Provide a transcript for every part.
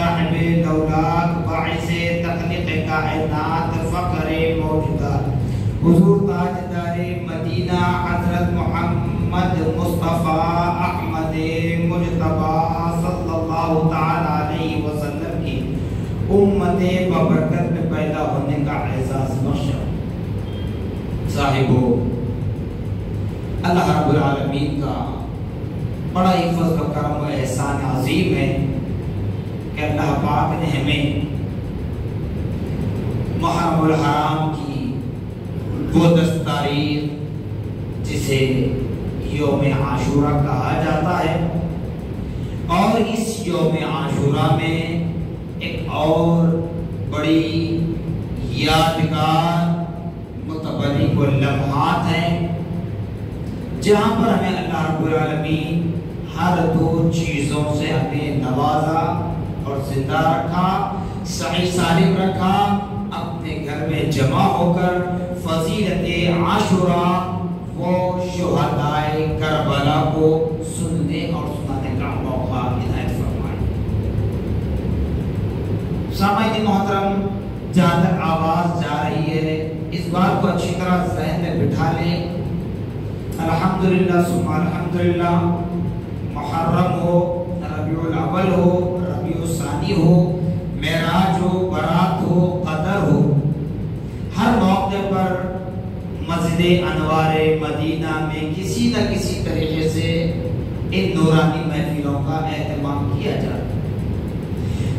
صاحب لولاک باعث تخلیق کائنات فخر موجودات حضور تاجدار مدینہ حضرت محمد مصطفیٰ احمد مجتبیٰ صلی اللہ تعالی علیہ وسلم کی امت ببرکت میں پیدا ہونے کا اعزاز بخشا۔ صاحبو، اللہ رب العالمین کا بڑا ہی فضل و کرم و احسان عظیم ہے کہ اللہ پاک نے ہمیں محرم الحرام کی وہ 10 تاریخ جسے یوم عاشورہ کہا جاتا ہے، اور اس یوم عاشورہ میں ایک اور بڑی یادگار متبرک و لمحات ہیں جہاں پر ہمیں اللہ رب العالمین ہر 2 چیزوں سے ہمیں نوازا اور زندہ رکھا، صحیح سالم رکھا، اپنے گھر میں جمع ہو کر فضیلت عاشورہ وہ شہدائے کربلا کو سننے اور سنانے کا موقع عنایت فرمائے۔ سامعین محترم، جہاں تک آواز جا رہی ہے اس بات کو اچھی طرح ذہن میں بٹھا لیں، الحمدللہ ثم الحمدللہ، محرم ہو، ربیع الاول ہو، ربیع الثانی ہو، معراج ہو، برات ہو، قدر ہو، ہر موقع پر مسجد انوار مدینہ میں کسی نہ کسی طریقے سے ان نورانی محفلوں کا اہتمام کیا جاتا ہے،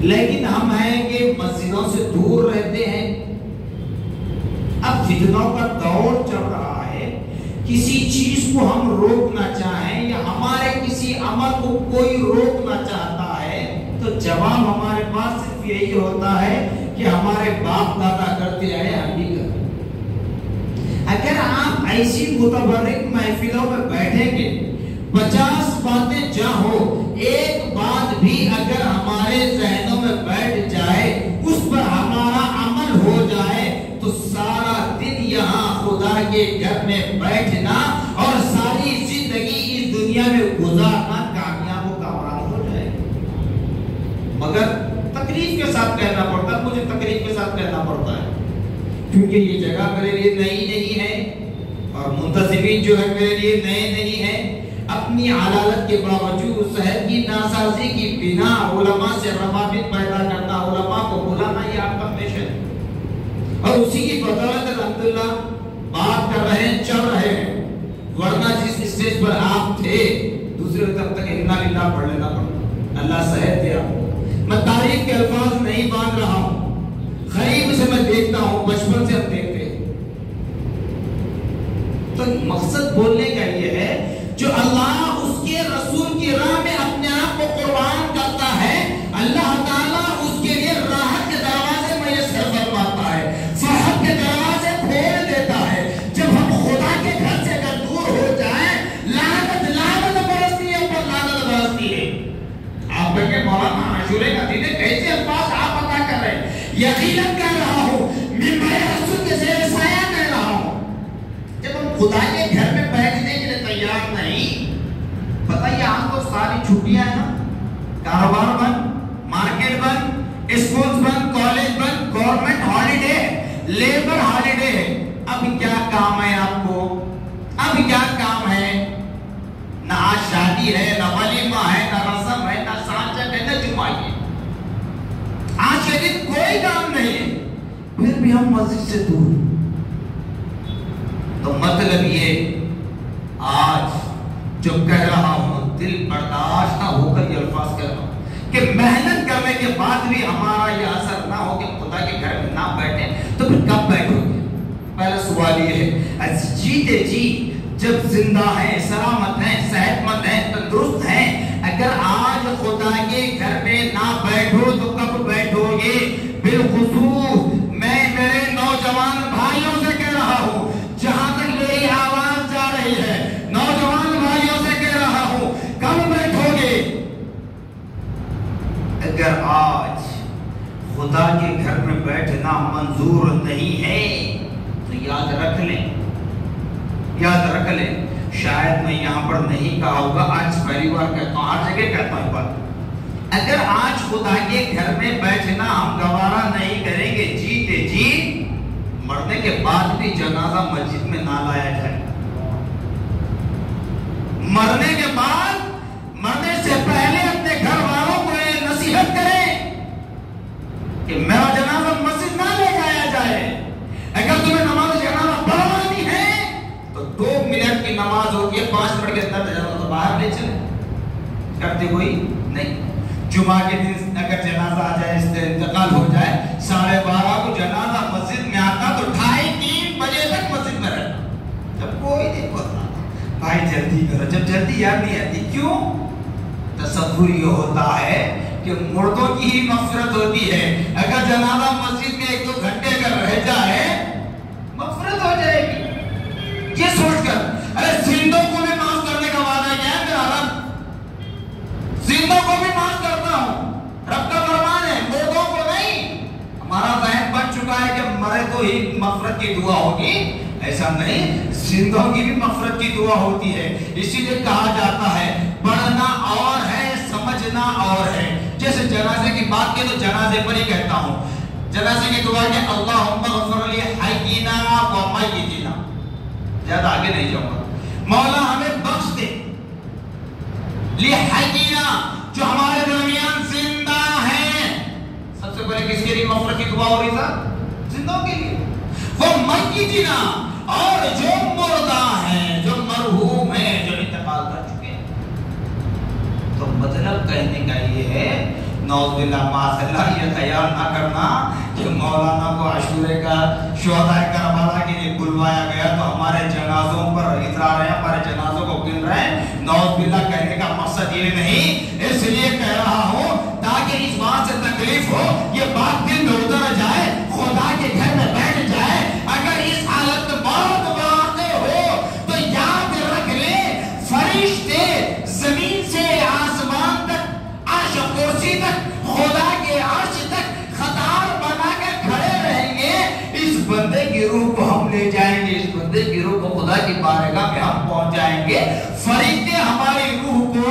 لیکن ہم ہیں کہ مسجدوں سے دور رہتے ہیں۔ اب فتنوں کا دور چل رہا ہے، کسی چیز کو ہم روکنا چاہیں یا ہمارے کسی عمل کو کوئی روکنا چاہتا ہے تو جواب ہمارے پاس صرف یہی ہوتا ہے کہ ہمارے باپ دادا کرتے آئے ہم بھی کریں۔ اگر آپ ایسی متبرک محفلوں میں بیٹھیں گے، 50 باتیں جہاں ہو، ایک بات بھی اگر ہمارے ذہنوں میں بیٹھ جائے، اس پر ہمارا عمل ہو جائے تو سارا دن یہاں خدا کے گھر میں بیٹھنا اور ساری زندگی اس دنیا میں گزارنا کامیاب و کامران ہو جائے۔ مگر تکلیف کے ساتھ کہنا پڑتا ہے، مجھے تکلیف کے ساتھ کہنا پڑتا ہے کیونکہ یہ جگہ میرے لیے نئی نہیں ہے اور منتظمین جو ہے میرے لیے نئے نہیں ہیں۔ اپنی علالت کے باوجود صحت کی ناسازی کی بنا علماء سے روابط پیدا کرنا، علماء کو بلانا، یہ آپ کا پیشہ ہے، اور اسی کی بدولت الحمدللہ بات کر رہے ہیں، چل رہے ہیں، ورنہ جس اسٹیج پر آپ تھے دوسرے تب تک انا للہ پڑھ لینا پڑتا۔ اللہ صحت دے آپ کو۔ میں تاریخ کے الفاظ نہیں باندھ رہا ہوں، قریب سے میں دیکھتا ہوں، بچپن سے ہم دیکھتے ہیں۔ تو مقصد بولنے کا یہ ہے جو اللہ اس کے رسول کی راہ میں اپنے آپ کو قربان کرتا ہے، اللہ تعالیٰ اس کے لیے راحت کے دروازے میسر فرماتا ہے، فرحت کے دروازے کھول دیتا ہے۔ جب ہم خدا کے گھر سے اگر دور ہو جائیں، لعنت برستی ہے، اوپر لعنت برستی ہے۔ آپ کہیں گے مولانا عاشورے کا دن ہے، کیسے الفاظ آپ عطا کر رہے ہیں؟ یقیناً کہہ رہا ہوں، ممبر رسول کے زیر سایہ کہہ رہا ہوں۔ جب ہم خدا کے گھر میں بیٹھنے کے لیے تیار نہیں، بتائیے آج تو ساری چھٹیاں ہیں نا، کاروبار بند، مارکیٹ بند، اسکولز بند، کالج بند، گورنمنٹ ہالیڈے، لیبر ہالیڈے، اب کیا کام ہے آپ کو؟ اب کیا کام ہے؟ نہ آج شادی ہے، نہ ولیمہ ہے، نہ رسم ہے، نہ سانجت ہے، نہ جمعہ ہے۔ آج کے دن کوئی کام نہیں ہے، پھر بھی ہم مسجد سے دور۔ تو مطلب یہ آج جو کہہ رہا ہوں، دل برداشت نہ ہو کر یہ الفاظ کہہ رہا ہوں کہ محنت کرنے کے بعد بھی ہمارا یہ اثر نہ ہو کہ خدا کے گھر میں نہ بیٹھیں، تو پھر کب بیٹھو گے؟ پہلا سوال یہ ہے، جیتے جی جب زندہ ہیں، سلامت ہیں، صحت مند ہیں، تندرست ہیں، اگر آج خدا کے گھر میں نہ بیٹھو تو کب بیٹھو گے؟ بالخصوص میں میرے نوجوان بھائیوں سے کہہ رہا ہوں، جہاں تک میری آواز جا رہی ہے، نوجوان بھائیوں سے کہہ رہا ہوں، کب بیٹھو گے؟ اگر آج خدا کے گھر میں بیٹھنا منظور نہیں ہے تو یاد رکھ لیں، یاد رکھ لیں، شاید میں یہاں پر نہیں کہا ہوگا، آج پہلی بار کہتا ہوں، ہر جگہ کہتا ہوں بات، اگر آج خدا کے گھر میں بیٹھنا ہم گوارا نہیں کریں گے جیتے جی، مرنے کے بعد بھی جنازہ مسجد میں نہ لایا جائے، مرنے کے بعد، مرنے سے پہلے اپنے گھر والوں کو یہ نصیحت کریں کہ میرا جنازہ مسجد نہ لے جایا جائے۔ اگر تمہیں نماز جنازہ پڑھوانی ہے تو 2 منٹ کی نماز ہوگی، 5 منٹ کے اندر جنازہ باہر لے چلے، کرتے کوئی نہیں۔ جمعہ کے دن اگر جنازہ آ جائے، اس سے انتقال ہو جائے، 12:30 کو جنازہ مسجد میں آتا تو 2:30-3 بجے تک مسجد میں رہتا، جب کوئی نہیں پڑھتا۔ بھائی جلدی کرو، جب جلدی یاد نہیں آتی، کیوں؟ تصور یہ ہوتا ہے کہ مردوں کی ہی مغفرت ہوتی ہے، اگر جنازہ مسجد میں 1-2 گھنٹے اگر رہ جائے مغفرت ہو جائے گی۔ یہ سوچ کر ارے زندوں کو بھی معاف کرنے کا وعدہ کیا ہے میرا رب، زندوں کو بھی معاف کرتا ہوں، رب کا فرمان ہے، مردوں کو نہیں۔ ہمارا ذہن بن چکا ہے کہ مرے تو ہی مغفرت کی دعا ہوگی، ایسا نہیں، زندوں کی بھی مغفرت کی دعا ہوتی ہے۔ اسی لیے کہا جاتا ہے پڑھنا اور ہے، سمجھنا اور ہے۔ جیسے جنازے کی بات کی تو جنازے پر ہی کہتا ہوں، جنازے کی دعا کہ اللہم اغفر لی حیینا و میتینا، زیادہ آگے نہیں جاؤں گا، مولا ہمیں بخش دے، لی حیینا جو ہمارے درمیان زندہ ہیں۔ سب سے پہلے کس کے لیے مغفرت کی دعا ہو رہی تھا؟ زندوں کے لیے۔ وہ میتینا اور جو مردہ ہیں، جو مرحوم ہیں، جو انتقال کر چکے ہیں۔ تو مطلب کہنے کا یہ ہے، نعوذ باللہ معاذ اللہ، یہ خیال نہ کرنا کہ مولانا کو عاشورے کا شہداء کربلا کے لیے بلوایا گیا تو ہمارے جنازوں پر اترا رہے ہیں، ہمارے جنازوں کو گن رہے ہیں۔ نعوذ باللہ کہنے کا مقصد یہ نہیں، اس لیے کہہ رہا ہوں تاکہ اس بات سے تکلیف ہو، یہ بات دل میں اتر جائے، خدا کے گھر میں بیٹھ جائے۔ اگر اس حالت میں موت واقع ہو تو یاد رکھ لے، فرشتے زمین سے آسمان تک، عرش کرسی تک، خدا کے عرش تک قطار بنا کر کھڑے رہیں گے۔ اس بندے کی روح کو ہم لے جائیں گے، اس بندے کی روح کو خدا کی بارگاہ میں ہم پہنچ جائیں گے۔ فرشتے ہماری روح کو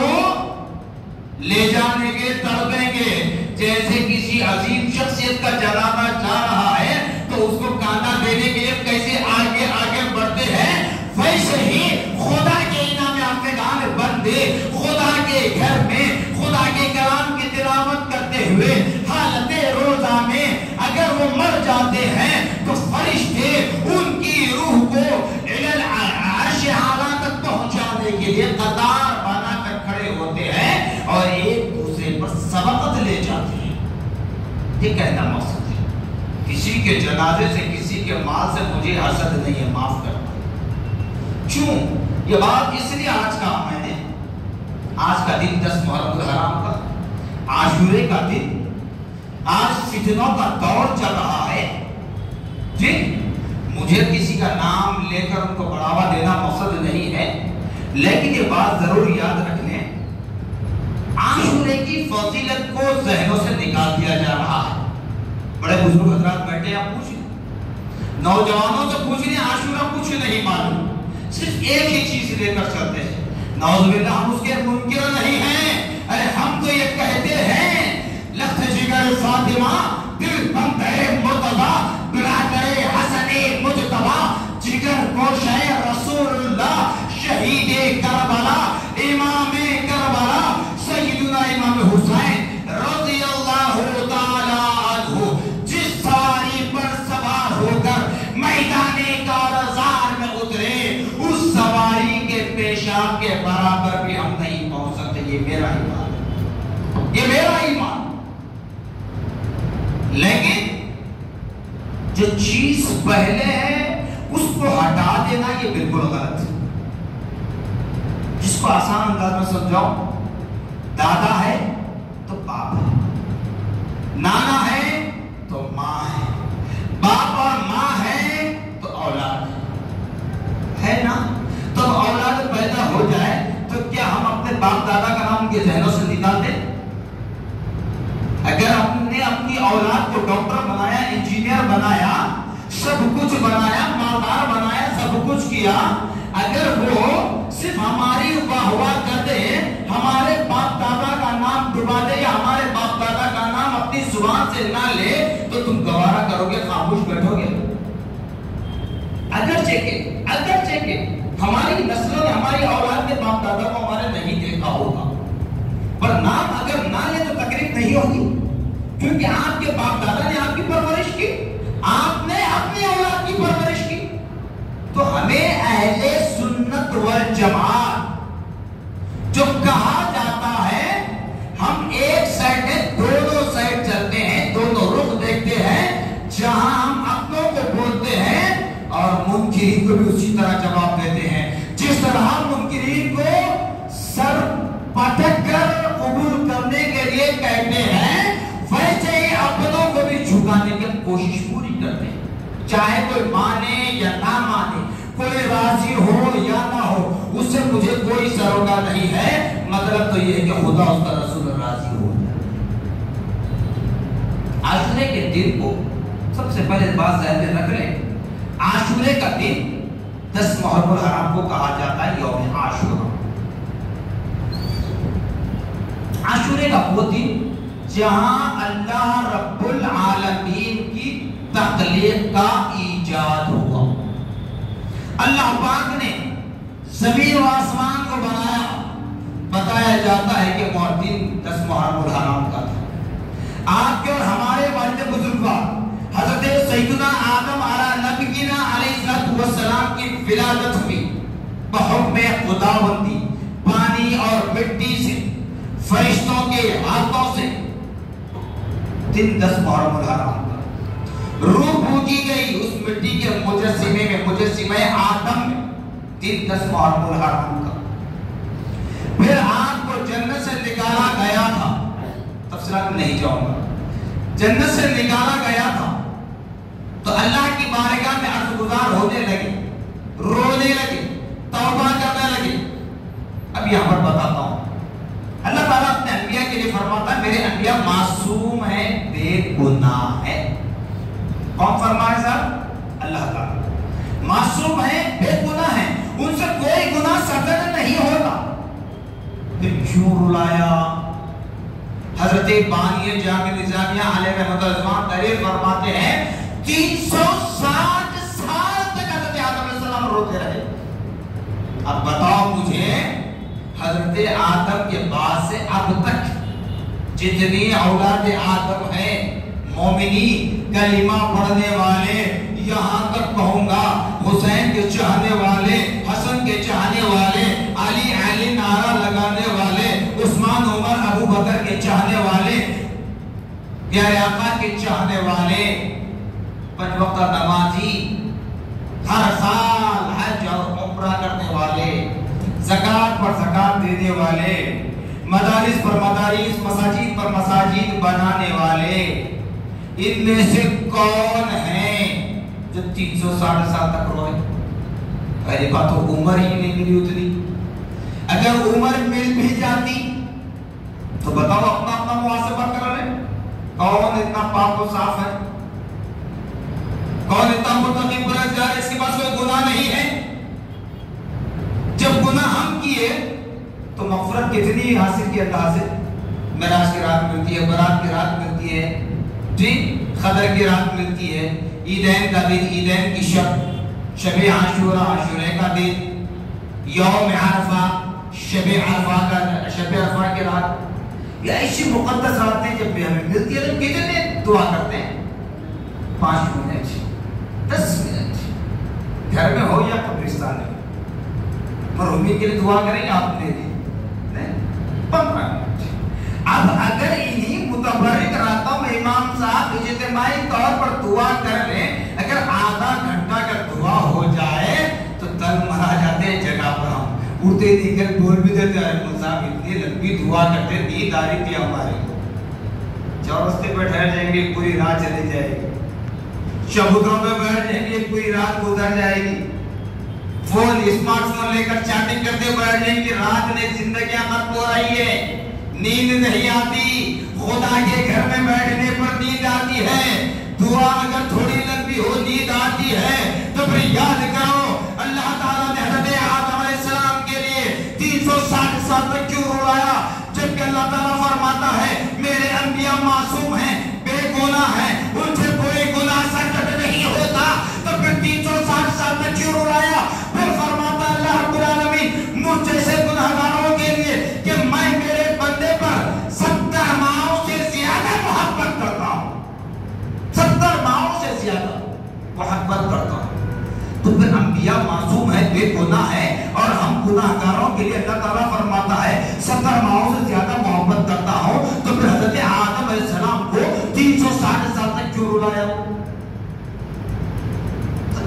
لے جانے کے، تڑپیں گے۔ جیسے کسی عظیم شخصیت کا جنازہ جا رہا ہے تو اس کو کاندھا دینے کے لیے کیسے آگے آگے بڑھتے ہیں، ویسے ہی خدا کے انعام حافظان بندے خدا کے گھر میں خدا کے کلام کی تلاوت کرتے ہوئے حالت روزہ میں اگر وہ مر جاتے ہیں تو فرشتے ان کی روح کو عرش اعلیٰ تک پہنچانے کے لیے قطار بنا کر کھڑے ہوتے ہیں اور ایک دوسرے پر سبقت لے جاتے ہیں۔ یہ کہنا مقصد ہے، کسی کے جنازے سے، کسی کے مال سے مجھے حسد نہیں ہے، معاف کرنا۔ کیوں یہ بات اس لیے آج کہا میں نے، آج کا دن 10 محرم الحرام کا، عاشورے کا دن، آج فتنوں کا دور چل رہا ہے جی۔ مجھے کسی کا نام لے کر ان کو بڑھاوا دینا مقصد نہیں ہے، لیکن یہ بات ضرور یاد رکھ لیں، عاشورے کی فضیلت کو ذہنوں سے نکال دیا جا رہا ہے۔ بڑے بزرگ حضرات بیٹھے ہیں، آپ پوچھ لیں، نوجوانوں سے پوچھ لیں، عاشورہ کچھ نہیں معلوم، صرف ایک ہی چیز لے کر چلتے ہیں۔ نعوذ باللہ ہم اس کے منکر نہیں ہیں، ارے ہم تو یہ کہتے ہیں لخت جگر فاطمہ، دل بندے مرتضی، برادر حسن مجتبی، جگر گوشہ رسول اللہ، شہید کربلا، امام کربلا، سیدنا امام حسین رضی اللہ تعالی عنہ، جس سواری پر سوار ہو کر میدان کارزار میں اترے، اس سواری کے پیشاب کے برابر بھی ہم نہیں پہنچ سکتے۔ یہ میرا ایمان ہے، یہ میرا ایمان۔ لیکن جو چیز پہلے ہے اس کو ہٹا دینا یہ بالکل غلط ہے۔ جس کو آسان انداز میں سمجھاؤں، دادا ہے تو باپ ہے، نانا ہے تو ماں ہے، باپ اور ماں ہے تو اولاد ہے نا۔ تو اولاد پیدا ہو جائے تو کیا ہم اپنے باپ دادا کا نام ان کے ذہنوں سے نکال دیں؟ اگر ہم نے اپنی اولاد کو ڈاکٹر بنایا، انجینئر بنایا، سب کچھ بنایا، مالدار بنایا، سب کچھ کیا، اگر وہ صرف ہماری واہ واہ کر دے، ہمارے باپ دادا کا نام ڈبا دے یا ہمارے باپ دادا کا نام اپنی زبان سے نہ لے تو تم گوارا کرو گے، خاموش بیٹھو گے؟ اگرچہ کہ ہماری نسلوں نے، ہماری اولاد نے باپ دادا کو ہمارے نہیں دیکھا ہوگا، پر نام اگر نہ لے تو تکلیف نہیں ہوگی، کیونکہ آپ کے باپ دادا نے آپ کی پرورش کی، آپ نے اپنی اولاد کی پرورش کی۔ تو ہمیں اہل سنت والجماعت جو کہا جاتا ہے، ہم ایک سائڈ ہے، دونوں سائڈ چلتے ہیں، دونوں رخ دیکھتے ہیں، جہاں ہم اپنوں کو بولتے ہیں اور منکرین کو بھی اسی طرح جواب دیتے ہیں۔ جس طرح منکرین کو سر پٹک کر قبول کرنے کے لیے کہتے ہیں، ویسے ہی اپنوں کو بھی جھکانے کی کوشش پوری کرتے ہیں، چاہے کوئی مانے یا نہ مانے، کوئی راضی ہو یا نہ ہو، اس سے مجھے کوئی سروکار نہیں ہے، مطلب تو یہ ہے کہ خدا اس کا رسول راضی ہو جائے۔ عاشورے کے دن کو سب سے پہلے بات ذہن میں رکھ لیں، عاشورے کا دن 10 محرم الحرام کو کہا جاتا ہے یوم عاشورہ۔ عاشورے کا وہ دن جہاں اللہ رب العالمین کی تخلیق کا ایجاد ہوا۔ اللہ پاک نے زمین و آسمان کو بنایا، بتایا جاتا ہے کہ وہ دن 10 محرم الحرام کا تھا۔ آپ کے اور ہمارے والد بزرگوار حضرت سیدنا آدم نبینا علیہ السلام کی ولادت ہوئی بحکم خداوندی، پانی اور مٹی سے، فرشتوں کے ہاتھوں سے، دن 10 محرم الحرام کا روح پوجی گئی اس مٹی کے مجسمے میں، مجسمہ آدم میں، دن 10 محرم الحرام کا۔ پھر آپ کو جنت سے نکالا گیا تھا، تفصیلات میں نہیں جاؤں گا، جنت سے نکالا گیا تھا تو اللہ کی بارگاہ میں عرض گزار ہونے لگے، رونے لگے، توبہ کرنے لگے۔ اب یہاں پر بتاتا ہوں، اللہ تعالیٰ اپنے انبیاء کے لیے فرماتا ہے میرے انبیاء معصوم ہیں، بے گناہ ہیں۔ کون فرمائے صاحب؟ اللہ تعالیٰ معصوم ہیں، بے گناہ ہیں، ان سے کوئی گناہ صدر نہیں ہوتا۔ پھر کیوں رلایا؟ حضرت بانی جامع نظامیہ علیہ رحمۃ اللہ تعریف فرماتے ہیں 360 سال تک حضرت آدم علیہ السلام روتے رہے۔ اب بتاؤ مجھے، حضرت آدم کے بعد سے اب تک جتنی اولاد آدم ہیں، مومنین، کلمہ پڑھنے والے، یہاں تک کہوں گا حسین کے چاہنے والے، حسن کے چاہنے والے، علی علی نعرہ لگانے والے، عثمان عمر ابو بکر کے چاہنے والے، پیارے آقا کے چاہنے والے، 5 وقت نمازی، ہر سال حج اور عمرہ کرنے والے، زکوٰۃ پر زکوٰۃ دینے والے، مدارس پر مدارس، مساجد پر مساجد بنانے والے، ان میں سے کون ہیں جو 360 سال تک روئے؟ پہلی بات تو عمر ہی نہیں ملی اتنی، اگر عمر مل بھی جاتی تو بتاؤ اپنا اپنا محاسبہ کر لیں، کون اتنا پاک و صاف ہے، کون اتنا متقی پرہیزگار اس کے پاس کوئی گناہ نہیں ہے؟ جب گناہ ہم کیے تو مغفرت کتنی حاصل کی اللہ سے؟ معراج کی رات ملتی ہے، برات کی رات ملتی ہے، جی قدر کی رات ملتی ہے، عیدین کا دن، عیدین کی شب عاشورہ، عاشورہ کا دن، یوم عرفہ، شب عرفہ کی رات، یہ ایسی مقدس راتیں جب بھی ہمیں ملتی ہے تو کتنے دعا کرتے ہیں؟ 5 منٹ، 10 منٹ، گھر میں ہو یا قبرستان میں، مرحومین کے لیے دعا کریں گے آپ نے دی 15 منٹ۔ اب اگر انہی متبرک راتوں میں امام صاحب اجتماعی طور پر دعا کر لیں، اگر آدھا گھنٹہ کا دعا ہو جائے تو تل مرا جاتے ہیں جگہ پر، ہم اڑتے نکل بول بھی دیتے ہیں صاحب اتنی لمبی دعا کرتے، نیند آ رہی تھی ہمارے، چورستے پہ ٹھہر جائیں گے پوری رات چلی جائے گی، چبوتروں پہ بیٹھ جائیں گے پوری رات گزر جائے گی، فون اسمارٹ فون لے کر چیٹنگ کرتے بیٹھ جائیں گے، رات میں زندگیاں ختم ہو رہی ہے، نیند نہیں آتی، خدا کے گھر میں بیٹھنے پر نیند آتی ہے، دعا اگر تھوڑی لمبی ہو نیند آتی ہے تو پھر یاد کرو اللہ تعالیٰ نے حضرت آدم علیہ السلام کے لیے اللہ تعالیٰ فرماتا ہے میرے انبیاء معصوم ہیں، بے گناہ ہیں، ان سے کوئی گناہ سرزد نہیں ہوتا، تو پھر 360 سال میں کیوں رلایا؟ پھر فرماتا اللہ رب العالمین مجھ جیسے گناہگاروں کے لیے کہ میں میرے بندے پر 70 ماہوں سے زیادہ محبت کرتا ہوں، 70 ماہوں سے زیادہ محبت کرتا ہوں۔ تو پھر انبیاء معصوم ہے، بے گناہ ہے، اور ہم گناہگاروں کے لیے اللہ تعالیٰ فرماتا ہے 70 ماہوں سے زیادہ محبت کرتا ہوں، تو پھر حضرت آدم علیہ السلام کو 360 سال تک کیوں رلایا؟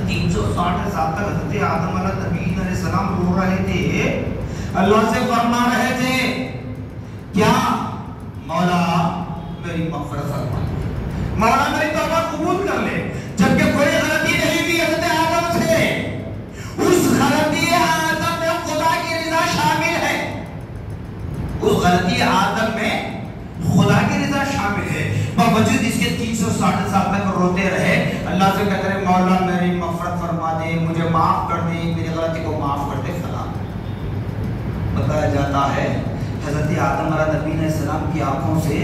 360 سال تک حضرت آدم علیہ السلام رو رہے تھے، اللہ سے فرما رہے تھے کیا؟ مولا میری مغفرت فرما، مولا میری توبہ قبول کر لے، جبکہ کوئی غلطی نہیں ہوئی حضرت آدم سے۔ اس غلطی آدم میں خدا کی رضا شامل ہے، اس غلطی آدم میں خدا کی رضا شامل ہے، باوجود اس کے 360 سال تک روتے رہے، اللہ سے کہتے رہے مولا میری مغفرت فرما دے، مجھے معاف کر دے، میری غلطی کو معاف کر دے فلاں۔ بتایا جاتا ہے حضرت آدم علیہ السلام کی آنکھوں سے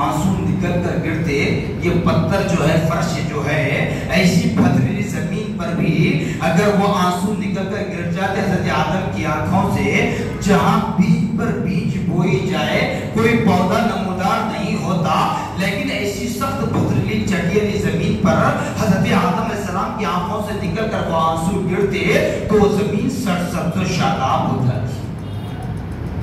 آنسو نکل کر گرتے، یہ پتھر جو ہے، فرش جو ہے، ایسی پتھریلی زمین پر بھی اگر وہ آنسو نکل کر گر جاتے حضرت آدم کی آنکھوں سے، جہاں بیج پر بیج بوئی جائے کوئی پودا نمودار نہیں ہوتا، لیکن ایسی سخت پتھریلی چٹیلی زمین پر حضرت آدم علیہ السلام کی آنکھوں سے نکل کر وہ آنسو گرتے تو وہ زمین سرسبز و شاداب ہو جاتی،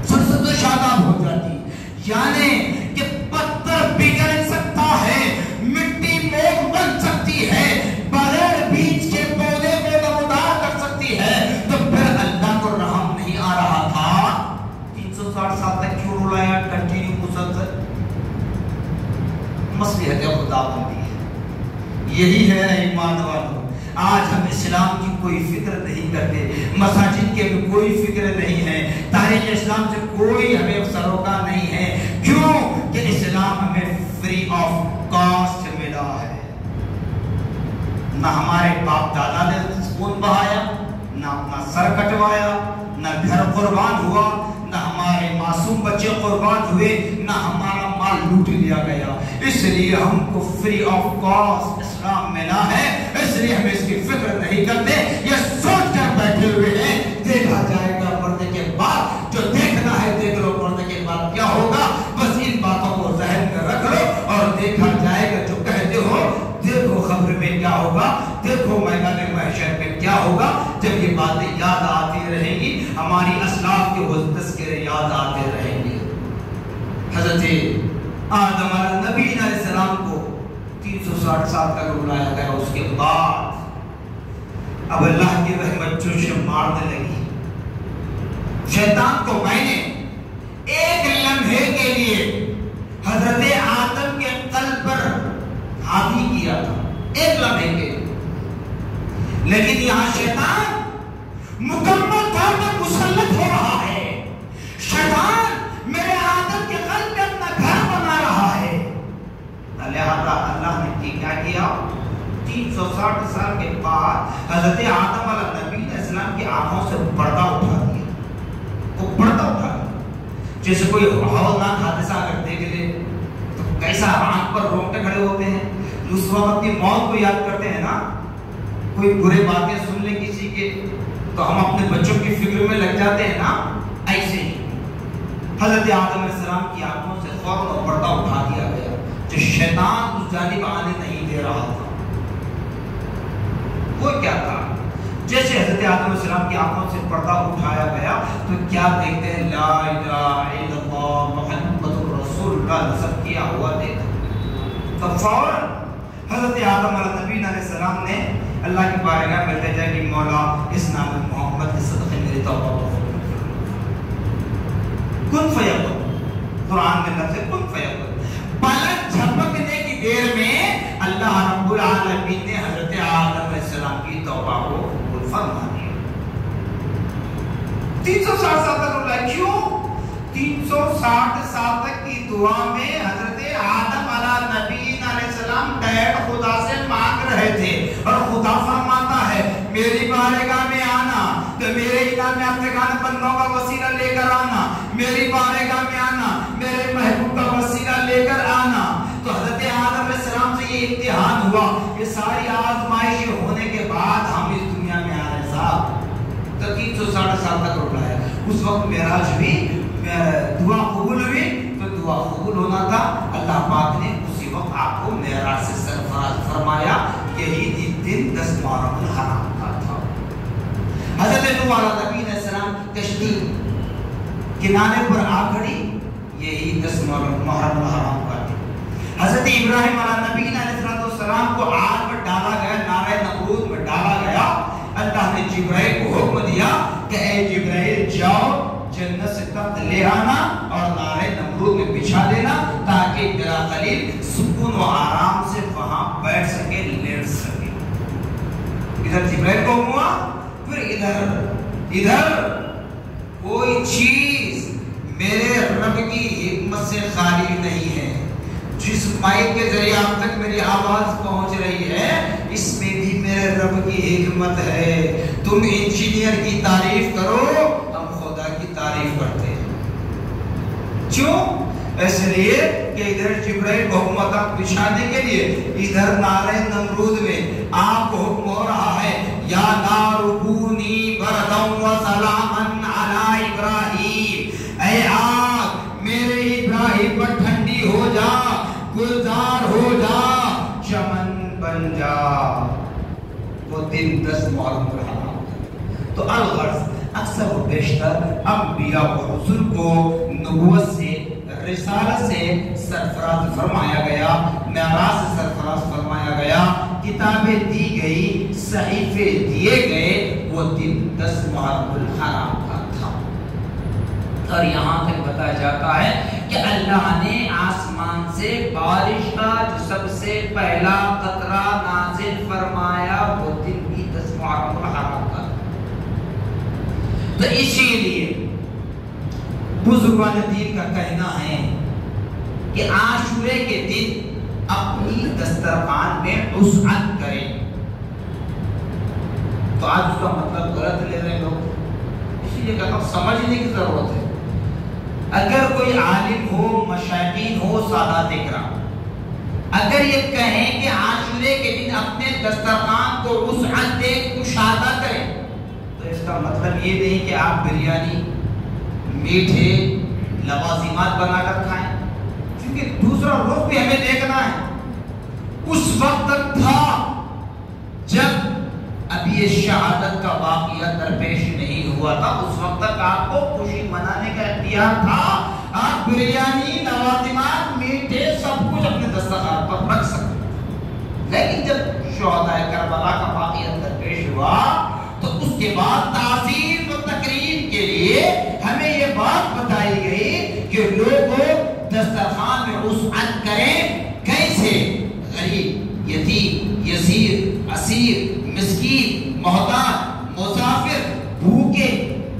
سرسبز و شاداب ہو جاتی، یعنی کہ پتھر بگڑ سکتا ہے، مٹی موم بن سکتی ہے، بغیر بیج کے پودے کو نمودار کر سکتی ہے، تو پھر اللہ کو رحم نہیں آ رہا تھا 360 سال تک کیوں رلایا؟ کنٹینیو مسلسل مصلحت خدا بندی ہے، یہی ہے ایمان والوں۔ آج ہم اسلام کی کوئی فکر نہیں کرتے، مساجد کے بھی کوئی فکر نہیں ہے، تاریخ اسلام سے کوئی ہمیں سروکار نہیں ہے، کیوں کہ اسلام ہمیں فری آف کاسٹ ملا ہے۔ نہ ہمارے باپ دادا نے خون بہایا، نہ اپنا سر کٹوایا، نہ گھر قربان ہوا، نہ ہمارے معصوم بچے قربان ہوئے، نہ ہمارا مال لوٹ لیا گیا، اس لیے ہم کو فری آف کاسٹ اسلام ملا ہے، اس لیے ہم اس کی فکر نہیں کرتے، یہ سوچ کر بیٹھے ہوئے ہیں دیکھا جائے گا مرنے کے بعد، جو دیکھنا ہے دیکھ لو، مرنے کے بعد کیا ہوگا، بس ان باتوں کو ذہن میں رکھ لو، اور دیکھا جائے گا جو کہتے ہو، دیکھو خبر میں کیا ہوگا، دیکھو میدان محشر میں کیا ہوگا، جب یہ باتیں یاد آتی رہیں گی، ہماری اسلاف کے وہ تذکرے یاد آتے رہیں گے۔ حضرت آدم علیہ السلام کو 360 سال تک رلایا گیا، اس کے بعد اب اللہ کی رحمت جوش مارنے لگی، شیطان کو میں نے ایک لمحے کے لیے حضرت آدم کے قلب پر حاوی کیا تھا، ایک لمحے کے لیے، لیکن یہاں شیطان مکمل طور پر مسلط ہو رہا ہے، شیطان میرے آدم کے قلب میں اپنا گھر بنا رہا ہے، لہذا اللہ نے کیا کیا؟ 360 سال کے بعد حضرت آدم علیہ السلام کی آنکھوں سے پردہ اٹھا دیا، وہ پردہ اٹھا دیا، جیسے کوئی ہولناک حادثہ اگر دیکھ لے تو کیسا آنکھ پر رونگٹے کھڑے ہوتے ہیں، اس وقت اپنی موت کو یاد کرتے ہیں نا، کوئی برے باتیں سن لے کسی کے تو ہم اپنے بچوں کی فکر میں لگ جاتے ہیں نا، ایسے ہی حضرت آدم علیہ السلام کی آنکھوں سے فوراً پردہ اٹھا دیا گیا، جو شیطان اس جانب آنے نہیں دے رہا تھا۔ وہ کیا تھا؟ جیسے حضرت آدم علیہ السلام کی آنکھوں سے پردہ اٹھایا گیا تو کیا دیکھتے ہیں؟ لا الہ الا اللہ محمد رسول اللہ نصب کیا ہوا دیکھا، تو فوراً حضرت آدم علیہ السلام نے اللہ کی بارگاہ میں کہا کہ مولا اس نام محمد کے صدقے میری توبہ کو کن فیکون، قرآن میں لفظ ہے کن فیکون، پلک جھپکنے کی دیر میں اللہ رب العالمین نے حضرت آدم علیہ السلام کی توبہ کو قبول فرما دیا۔ 360 سال تک رلا، کیوں؟ 360 سال تک کی دعا میں حضرت آدم علیہ السلام ڈائریکٹ خدا سے مانگ رہے تھے، اور خدا فرماتا ہے میری بارگاہ میں آنا تو میرے انعام میں اپنے بندوں کا وسیلہ لے کر آنا، میری بارگاہ میں آنا، میرے امتحان ہوا، یہ ساری آزمائشیں ہونے کے بعد ہم اس دنیا میں آ رہے ہیں صاحب، تو 360 سال تک رونا ہے۔ اس وقت معراج بھی دعا قبول ہوئی، تو دعا قبول ہونا تھا، اللہ پاک نے اسی وقت آپ کو معراج سے سرفراز فرمایا۔ یہی دن 10 محرم الحرام کا تھا۔ حضرت نوح علیہ نبی علیہ السلام کشتی کنارے پر آ کھڑی، یہی 10 محرم الحرام کا تھا۔ حضرت ابراہیم علیہ نبی علیہ السلام کو آگ میں ڈالا گیا، نارے نمرود میں ڈالا گیا، اللہ نے جبرائیل کو حکم دیا کہ اے جبرائیل جاؤ جنت سے تخت لے آنا اور نارے نمرود میں بچھا دینا تاکہ میرا خلیل سکون و آرام سے وہاں بیٹھ سکے، لیٹ سکے۔ ادھر جبرائیل کو ہوا، پھر ادھر کوئی چیز میرے رب کی حکمت سے خالی نہیں ہے۔ جس مائک کے ذریعے آپ تک میری آواز پہنچ رہی ہے، اس میں بھی میرے رب کی حکمت ہے۔ تم انجینئر کی تعریف کرو، ہم خدا کی تعریف کرتے ہیں۔ کیوں؟ اس لیے کہ ادھر جبرائیل کو حکم تک بچھانے کے لیے، ادھر نارے نمرود میں آپ کو حکم ہو رہا ہے، یا نار کونی برداً و سلاما علی ابراہیم، اے آگ میرے ابراہیم پر ٹھنڈی ہو جا، گلزار ہو جا، چمن بن جا۔ وہ دن 10 محرم الحرام۔ تو الغرض اکثر و بیشتر انبیاء و رسول کو نبوت سے، رسالت سے سرفراز فرمایا گیا، معراج سے سرفراز فرمایا گیا، کتابیں دی گئی، صحیفے دیے گئے، وہ دن 10 محرم الحرام کا تھا۔ اور یہاں تک بتایا جاتا ہے کہ اللہ نے آسمان سے بارش کا جو سب سے پہلا قطرہ نازل فرمایا، وہ دن بھی 10 محرم الحرام کا۔ تو اسی لیے بزرگان دین کا کہنا ہے کہ عاشورے کے دن اپنی دسترخوان میں وسعت کریں۔ تو آج اس کا مطلب غلط لے رہے لوگ، اسی لیے کہتا ہوں سمجھنے کی ضرورت ہے۔ اگر کوئی عالم ہو، مشائخین ہو، سادات کرام اگر یہ کہیں کہ عاشورے کے دن اپنے دسترخوان کو وسعت دیں، کشادہ کریں، تو اس کا مطلب یہ نہیں کہ آپ بریانی، میٹھے، لوازمات بنا کر کھائیں، کیونکہ دوسرا رخ بھی ہمیں دیکھنا ہے۔ اس وقت تک تھا جب ابھی یہ شہادت کا واقعہ درپیش نہیں ہوا تھا، اس وقت تک آپ کو خوشی منانے کا اختیار تھا، آپ بریانی، لوازمات، میٹھے سب کچھ اپنے دسترخوان پر رکھ سکتے۔ لیکن جب شہداء کربلا کا واقعہ درپیش ہوا تو اس کے بعد تعظیم و تکریم کے لیے ہمیں یہ بات بتائی گئی کہ لوگوں دسترخوان میں وسعت کریں۔ کیسے؟ غریب، یتیم، یسیر، اسیر، مسکین، محتاج، مسافر، بھوکے،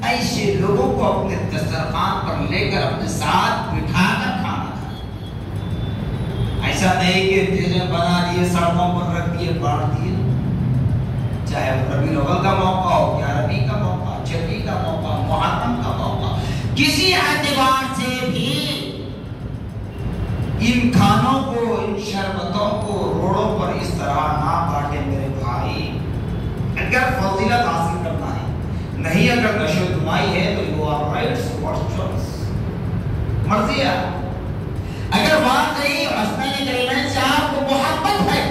ایسے لوگوں کو اپنے دسترخوان پر لے کر اپنے ساتھ بٹھا کر کھانا کھائیں۔ ایسا نہیں کہ ڈیزے بنا دیے، سڑکوں پر رکھ دیے، بانٹ دیے، چاہے وہ ربیع الاول کا موقع ہو، 11ویں کا موقع، 6ویں کا موقع، محرم کا موقع، کسی اعتبار سے بھی ان کھانوں کو، ان شربتوں کو روڑوں پر اس طرح نہ بانٹے میرے بھائی۔ اگر فضیلت حاصل کرنا ہے، نہیں اگر نشو دمائی ہے تو your rights what's choice, مرضی ہے۔ اگر واقعی حسنین کریمین سے آپ کو محبت ہے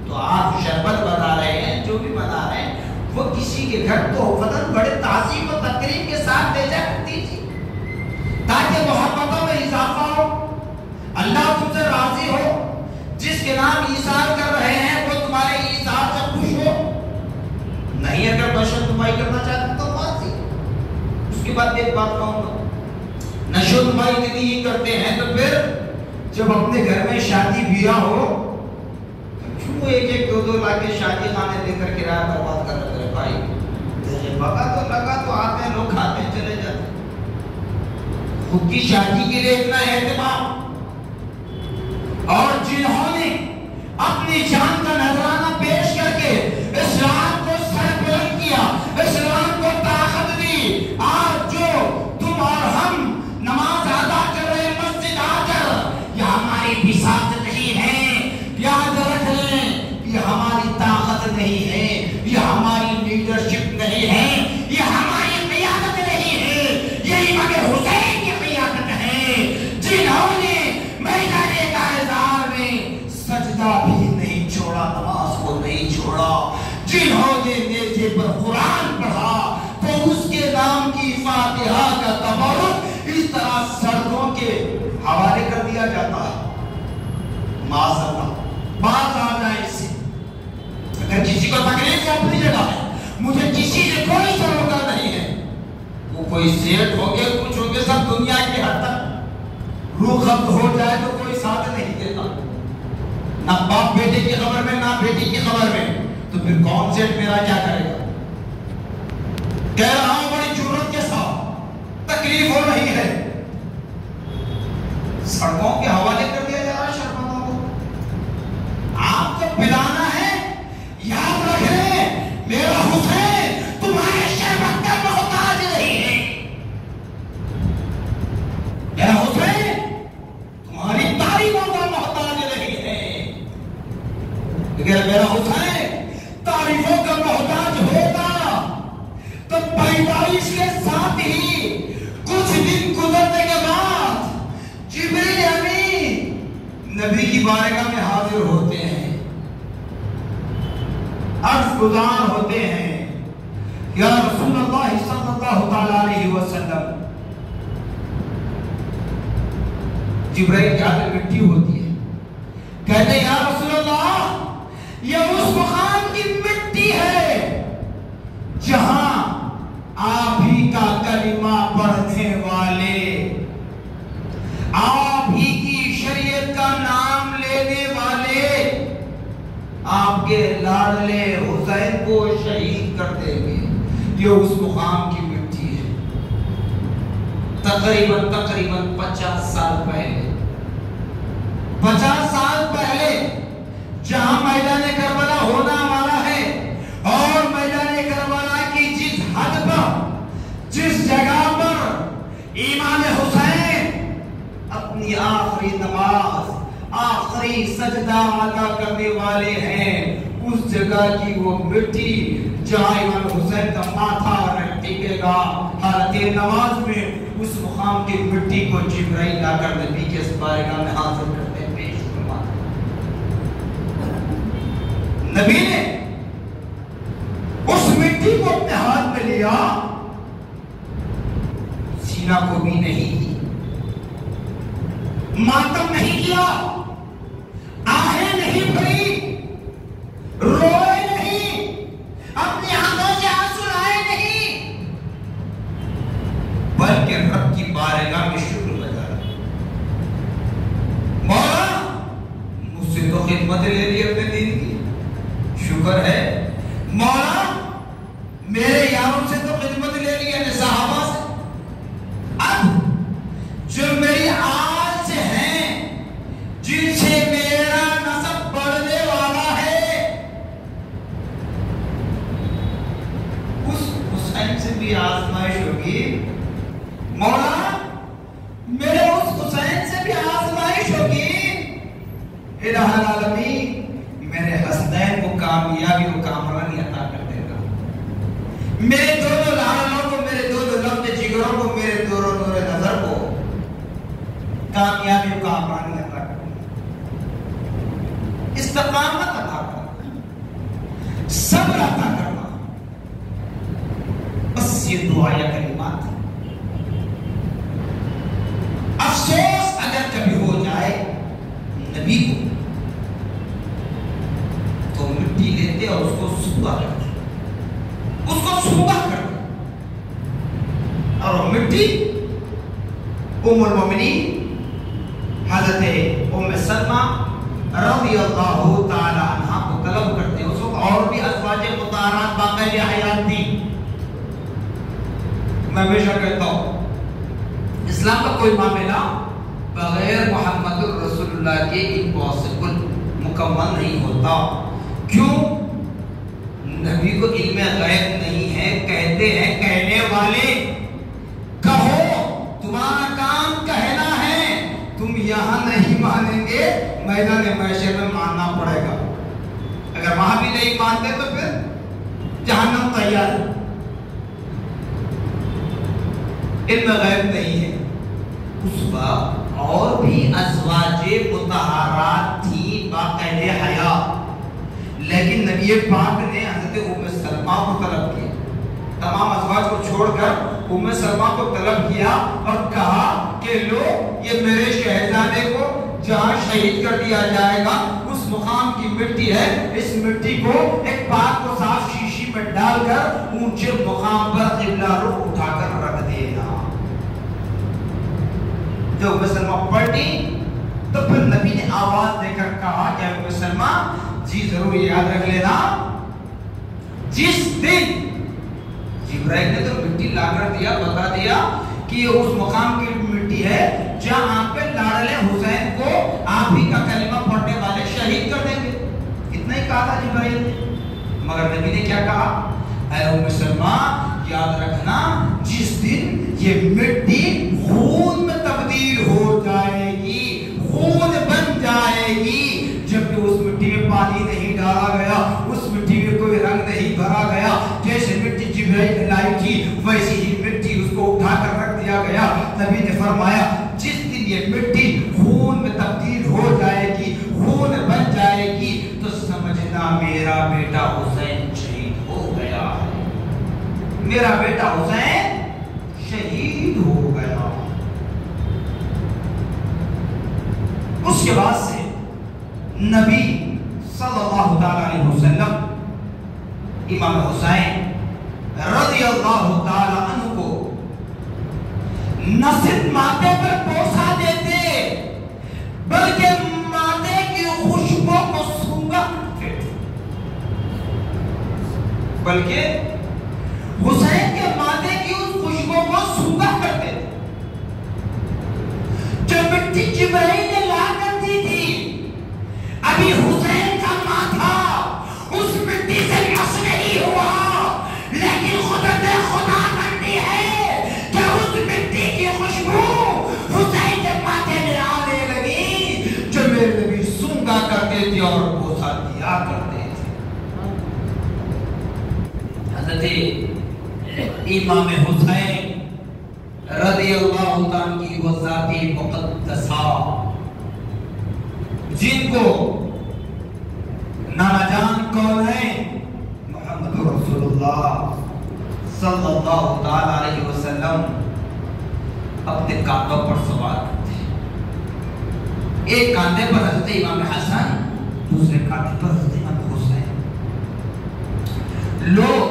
تو آپ شربت بنا رہے ہیں، جو بھی بنا رہے ہیں، وہ کسی کے گھر تو وطن بڑے تعظیم و تکریم کے ساتھ لے جا کر دیجیے تاکہ محبتوں میں اضافہ ہو، اللہ تم سے راضی ہو، جس کے نام ایثار کر رہے ہیں وہ تمہارے ایثار سے خوش ہو۔ نہیں اگر بشر نمائی کرنا چاہتے تو بات ہی۔ اس کے بعد ایک بات کہوں گا، نشو نمائی اتنی ہی کرتے ہیں تو پھر جب اپنے گھر میں شادی بیاہ ہو کیوں ایک ایک دو دو لا کے شادی خانے لے کر کرایہ برباد کر رہے بھائی؟ بقا تو لگا تو آتے ہیں لوگ، کھاتے ہیں، چلے جاتے ہیں۔ خود کی شادی کے لیے اتنا اہتمام، اور جنہوں نے اپنی جان کا نذرانہ پیش کر کے اسلام کو سر بلند کیا، اسلام کو طاقت دی، آج جو تم اور ہم نماز ادا کر رہے مسجد آ کر، یہ ہماری بساطت ہی ہے، یاد رکھ نہیں ہے، یہ ہماری لیڈرشپ نہیں ہے، یہ ہماری قیادت نہیں ہے، یہ امام حسین کی قیادت ہے، جنہوں نے میدان کارزار میں سجدہ بھی نہیں چھوڑا، نماز کو نہیں چھوڑا، جنہوں نے نیزے پر قرآن پڑھا تو اس کے نام کی فاتحہ کا تبرک اس طرح سڑکوں کے حوالے کر دیا جاتا ہے۔ معاذ اللہ، بات آ جائے اس سے، اگر کسی کو تکلیف ہے اپنی جگہ ہے، مجھے کسی سے کوئی سروکر نہیں ہے، وہ کوئی سیٹ ہو گے کچھ ہو گے سب دنیا کی حد تک، روح ختم ہو جائے تو کوئی ساتھ نہیں دیتا، نہ باپ بیٹے کی خبر میں نہ بیٹی کی خبر میں، تو پھر کون سیٹ میرا کیا کرے گا؟ کہہ رہا ہوں بڑی جرات کے ساتھ، تکلیف ہو رہی ہے، سڑکوں کے حوالے کر دیا جا رہا ہے شرمندوں کو۔ آپ کو پلانا ہے، یاد رکھ لیں میرا حسین تمہارے شربت کا محتاج نہیں ہے، میرا حسین تمہاری تعریفوں کا محتاج نہیں ہے، اگر میرا حسین تعریفوں کا محتاج ہوتا تو 45 کے ساتھ ہی کچھ دن گزرنے کے بعد جبریل امین نبی کی بارگاہ میں حاضر ہوتے ہیں، عرض گزار ہوتے ہیں، یا رسول اللہ صلی اللہ تعالیٰ علیہ وسلم، جبریل کے ہاتھ میں مٹی ہوتی ہے، کہتے ہیں یا رسول اللہ یہ اس مقام کی مٹی ہے جہاں آپ ہی کا کلمہ پڑھنے والے، آپ ہی کی شریعت کا نام لینے والے آپ کے لاڈلے حسین کو شہید کر دیں گے، یہ اس مقام کی مٹی ہے۔ تقریباً 50 سال پہلے، 50 سال پہلے جہاں میدان کربلا ہونا والا ہے، اور میدان کربلا کی جس حد پر، جس جگہ پر امام حسین اپنی آخری نماز، آخری سجدہ ادا کرنے والے ہیں، اس جگہ کی وہ مٹی جہاں امام حسین کا ماتھا ٹکے گا حالت نماز میں، اس مقام کی مٹی کو جبرائیل لا کر نبی کے بارگاہ میں حاضر کرتے ہیں، پیش فرماتے ہیں۔ نبی نے اس مٹی کو اپنے ہاتھ میں لیا، سینہ کو بھی نہیں کی، ماتم نہیں کیا، آہیں نہیں بھری، روئے نہیں، اپنی آنکھوں سے آنسو لائے نہیں، بلکہ رب کی بارگاہ میں شکر بجا رہے، مولا مجھ سے تو خدمت لے لی اپنے دین کی، شکر ہے، مولا میرے یاروں سے تو خدمت لے لی ہے، صحابہ سے، اب جو میری آل سے ہیں، جن سے میرا نسب بڑھنے والا ہے، اس حسین سے بھی آزمائش ہوگی، مولا میرے اس حسین سے بھی آزمائش ہوگی، الہ العالمین میرے حسنین کو کامیابی و کامرانی عطا کر دے گا، میرے دونوں لاڈلوں کو، میرے دونوں لمبے جگروں کو، میرے دونوں نور نظر کو کامیابی و کامرانی عطا کر دے گا، استقامت عطا کرنا، صبر عطا کرنا، بس یہ دعا یا کلمات۔ افسوس اگر کبھی ہو جائے نبی کو، تو مٹی لیتے اور اس کو سوگا کرتے، اس کو سوگا کرتے، اور وہ مٹی ام المومنین حضرت ام سلمہ رضی اللہ تعالی عنہ کو طلب کرتے، اس وقت اور بھی ازواج مطہرات باقی حیات تھی۔ میں ہمیشہ کہتا ہوں اسلام کا کوئی معاملہ بغیر محمد الرسول اللہ کے امپاسبل، مکمل نہیں ہوتا، کیوں؟ نبی کو علم غیب نہیں ہے، کہتے ہیں کہنے والے، کہو تمہارا کام کہنا ہے، تم یہاں نہیں مانیں گے، میدان محشر میں ماننا پڑے گا۔ اگر وہاں بھی نہیں مانتے تو پھر جہنم تیار ہے. علم غیب نہیں ہے. اس وقت اور بھی ازواج مطہرات تھی باقاعدہ حیات، لیکن نبی پاک نے حضرت ام سلمہ کو طلب کیا. تمام ازواج کو چھوڑ کر ام سلمہ کو طلب کیا اور کہا کہ لو یہ میرے شہزادے کو جہاں شہید کر دیا جائے گا اس مقام کی مٹی ہے، اس مٹی کو ایک پاک و صاف شیشی میں ڈال کر اونچے مقام پر قبلہ رخ اٹھا کر رکھ دینا. جو ام سلمہ پڑھی تو پھر نبی نے آواز دے کر کہا کہ ام سلمہ جی ضرور یاد رکھ لینا، جس دن جبرائیل نے تو مٹی لا کر دیا، بتا دیا کہ یہ اس مقام کی مٹی ہے جہاں آپ پہ لاڈلے حسین کو آپ ہی کا کلمہ پڑھنے والے شہید کر دیں گے. اتنا ہی کہا تھا جبرائیل نے، مگر نبی نے کیا کہا؟ اے ام سلمہ یاد رکھنا جس دن یہ مٹی خون میں تبدیل ہو جائے گی، خون بن جائے گی، جبکہ اس مٹی میں پانی نہیں ڈالا گیا، اس مٹی میں کوئی رنگ نہیں بھرا گیا، جیسے مٹی جبرائیل نے لائی تھی ویسی ہی مٹی اس کو اٹھا کر رکھ دیا گیا. نبی نے فرمایا جس دن یہ مٹی خون میں تبدیل ہو جائے گی، خون بن جائے گی، تو سمجھنا میرا بیٹا حسین شہید ہو گیا ہے، میرا بیٹا حسین شہید ہو گیا. اس کے بعد سے نبی صلی اللہ علیہ وسلم امام حسین رضی اللہ تعالی عنہ کو نہ صرف ماتھے پر بوسہ دیتے بلکہ ماتھے کی خوشبو کو سونگا کرتے، بلکہ حسین کے ماتھے کی اس خوشبو کو سونگا کرتے تھے. جو مٹی جبرائیل نے لا کر دی تھی، ابھی حسین کا ماتھا اس مٹی سے مس نہیں ہوا، لیکن خدا کرتی ہے کہ اس مٹی کی خوشبو حسین کے ماتھے میں آنے لگی، جو میرے نبی سونگا کرتے تھے اور بوسہ دیا کرتے تھے. حضرت امام حسین رضی اللہ تعالیٰ کی وہ ذاتی مقدسہ جن کو نانا جان کون ہے؟ محمد رسول اللہ صلی اللہ تعالیٰ علیہ وسلم اپنے کاندھوں پر سوار کرتے ہیں. ایک کاندھے پر حضرت امام حسن، دوسرے کاندھے پر حضرت امام حسین. لوگ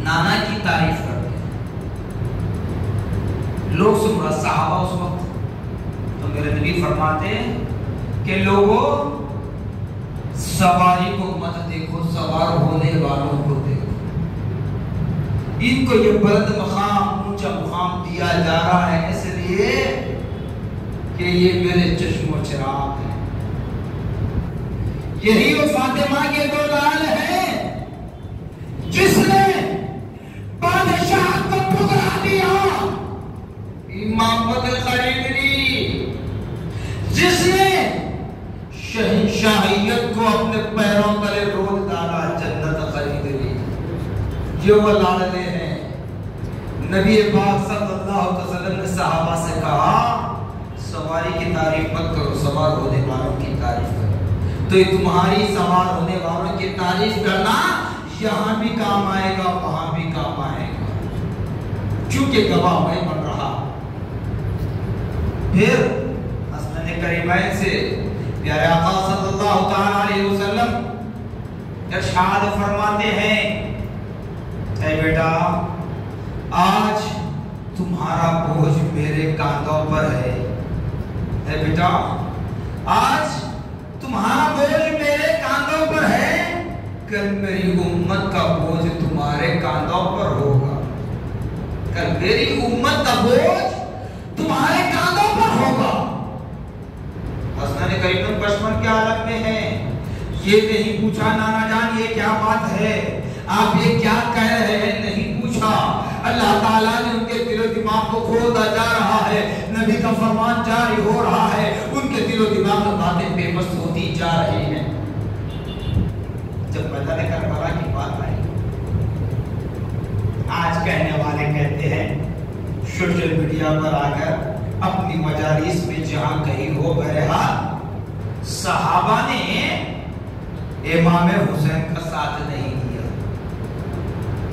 نانا کی تعریف کرتے ہیں، لوگ سے مراد صحابہ اس وقت. تو میرے نبی فرماتے ہیں کہ لوگوں سواری کو مت دیکھو، سوار ہونے والوں کو دیکھو. ان کو یہ بلند مقام، اونچا مقام دیا جا رہا ہے اس لیے کہ یہ میرے چشم و چراغ ہیں. یہی وہ فاطمہ کے دو لال ہیں جس نے بادشاہ کو ٹھکرا دیا، امامت خرید لی، جس نے شہنشاہیت کو اپنے پیروں تلے رود ڈالا، جنت خرید لی. جو وہ لاڈلے ہیں. نبی پاک صلی اللہ علیہ وسلم نے صحابہ سے کہا سواری کی تعریف مت کرو، سوار ہونے والوں کی تعریف کرو. تو یہ تمہاری سوار ہونے والوں کی تعریف کرنا یہاں بھی کام آئے گا، وہاں بھی کام آئے گا، چونکہ گواہ میں بن رہا. پھر حسن کریمین سے پیارے آقا صلی اللہ تعالیٰ علیہ وسلم ارشاد فرماتے ہیں اے بیٹا آج تمہارا بوجھ میرے کاندھوں پر ہے. اے بیٹا آج تمہارا بوجھ میرے کاندھوں پر ہے، کل میری امت کا بوجھ تمہارے کاندھوں پر ہوگا. کل میری امت کا بوجھ تمہارے کاندھوں پر ہوگا. حسن کریمین بچپن کے عالم میں ہیں. یہ نہیں پوچھا نانا جان یہ کیا بات ہے، آپ یہ کیا کہہ رہے ہیں، نہیں پوچھا. اللہ تعالیٰ نے ان کے دل و دماغ کو کھودا جا رہا ہے، نبی کا فرمان جاری ہو رہا ہے، ان کے دل و دماغ میں باتیں بے بس ہوتی جا رہی ہیں. میدان کربلا کی بات آئی. آج کہنے والے کہتے ہیں سوشل میڈیا پر آ کر اپنی مجالس میں جہاں کہیں ہو، بہرحال صحابہ نے امام حسین کا ساتھ نہیں دیا.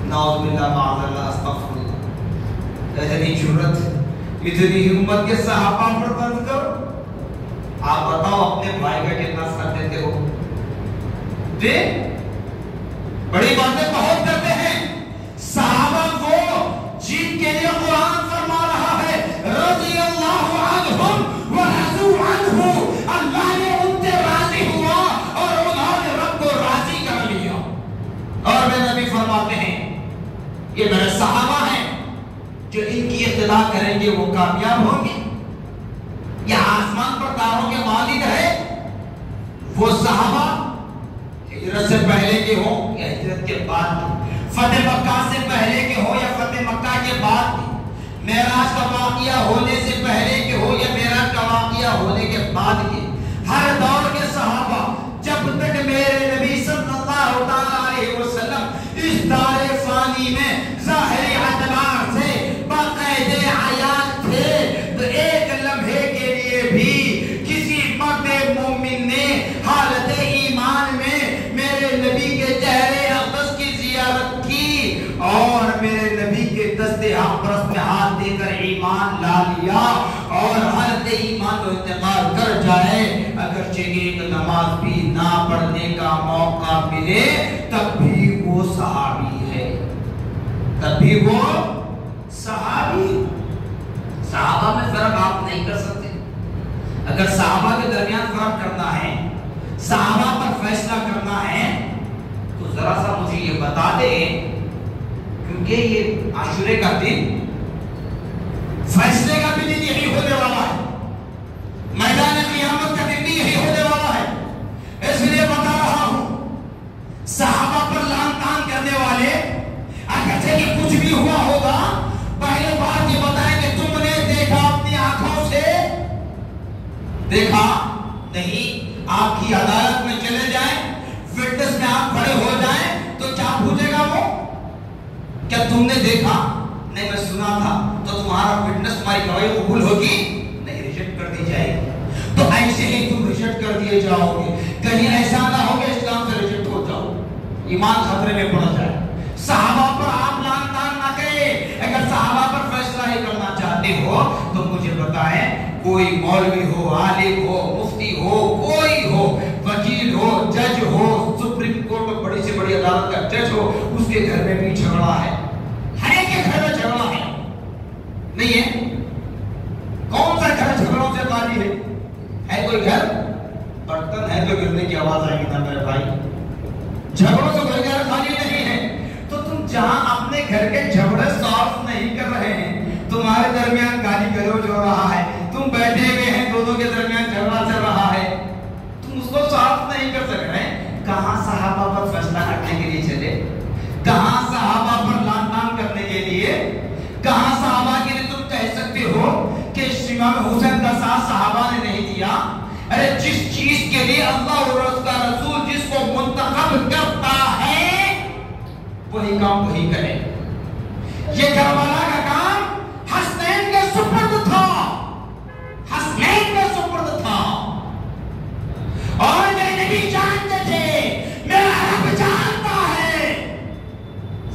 نعوذ باللہ معاذ اللہ استغفر اللہ. اتنی جرت، اتنی ہمت کے صحابہ پر بند کرو. آپ بتاؤ اپنے بھائی کا کتنا ساتھ دیتے ہو؟ بڑی باتیں بہت کرتے ہیں. صحابہ کو جن کے لیے قرآن فرما رہا ہے رضی اللہ عنہم ورضوا عنہ، اللہ نے ان سے راضی ہوا اور انہوں نے رب کو راضی کر لیا. اور میرے نبی فرماتے ہیں یہ میرے صحابہ ہیں، جو ان کی اقتداء کریں گے وہ کامیاب ہوں گے. یہ آسمان پر تاروں کے مالک ہے وہ صحابہ، ہجرت سے پہلے کے ہوں یا ہجرت کے بعد کے، فتح مکہ سے پہلے کے ہو یا فتح مکہ کے بعد کے، معراج کا واقعہ ہونے سے پہلے کے ہو یا معراج کا واقعہ ہونے کے بعد کے، ہر دور کے صحابہ جب تک میرے نبی صلی اللہ علیہ وسلم اس دار فانی میں ظاہری اعتبار سے باقاعدہ حیات تھے، تو ایک لمحے کے لیے بھی کسی مرد مومن نے حالت ایمان میں میرے نبی کے چہرے اقدس کی زیارت کی اور میرے نبی کے دست اقدس میں ہاتھ دے کر ایمان لا لیا. اور حالت ایمان کو انتقال کر جائے، اگرچہ ایک نماز بھی نہ پڑھنے کا موقع ملے، تب بھی وہ صحابی ہے، تب بھی وہ صحابی. صحابہ میں فرق آپ نہیں کر سکتے. اگر صحابہ کے درمیان فرق کرنا ہے، صحابہ پر فیصلہ کرنا ہے، تو ذرا سا مجھے یہ بتا دے، کیونکہ یہ عاشورے کا دن فیصلے کا بھی دن یہی ہونے والا ہے، میدان قیامت کا دن بھی یہی ہونے والا ہے. اس لیے بتا رہا ہوں صحابہ پر لعن طعن کرنے والے اگرچہ کہ کچھ بھی ہوا ہوگا، پہلے بات یہ بتائیں کہ تم نے دیکھا اپنی آنکھوں سے؟ دیکھا نہیں. آپ کی عدالت میں چلے جائیں، وٹنس میں آپ کھڑے ہو جائیں تو کیا پوچھے گا وہ؟ کیا تم نے دیکھا؟ نہیں میں سنا تھا. تو تمہارا وٹنس، تمہاری گواہی قبول ہوگی؟ نہیں، ریجیکٹ کر دی جائے گی. تو ایسے ہی تم ریجیکٹ کر دیے جاؤ گے. کہیں ایسا نہ ہو کہ اسلام سے ریجیکٹ ہو جاؤ، ایمان خطرے میں پڑ جائے. صحابہ پر آپ لعن طعن نہ کریں. اگر صحابہ پر فیصلہ ہی کرنا چاہتے ہو تو مجھے بتائیں، کوئی مولوی ہو، عالم ہو، مفتی ہو، کوئی ہو، وکیل ہو، جج ہو، سپریم کورٹ میں بڑی سے بڑی عدالت کا جج ہو، اس کے گھر میں بھی جھگڑا ہے. ہر ایک کے گھر میں جھگڑا ہے، نہیں ہے؟ کون سا گھر جھگڑوں سے خالی ہے کوئی گھر؟ برتن ہے تو گرنے کی آواز آئے گی نا میرے بھائی. جھگڑوں سے کوئی گھر خالی نہیں ہے. تو تم جہاں اپنے گھر کے جھگڑے سالو نہیں کر رہے ہیں، تمہارے درمیان گالی گلوچ ہو رہا ہے، تم بیٹھے ہوئے ہیں، دونوں کے درمیان جھگڑا چل رہا ہے، تم اس کو صاف نہیں کر سک رہے. کہاں صحابہ پر فیصلہ کرنے کے لیے چلے؟ کہاں صحابہ پر لعن طعن کرنے کے لیے؟ کہاں صحابہ کے لیے تم کہہ سکتے ہو کہ امام حسین کا ساتھ صحابہ نے نہیں دیا؟ ارے جس چیز کے لیے اللہ اور اس کا رسول جس کو منتخب کرتا ہے وہی کام وہی کرے. یہ کربلا کا کام حسنین کے سپرد تھا، حسنین کے سپرد تھا. اور میرے نبی جانتے تھے، میرا رب جانتا ہے.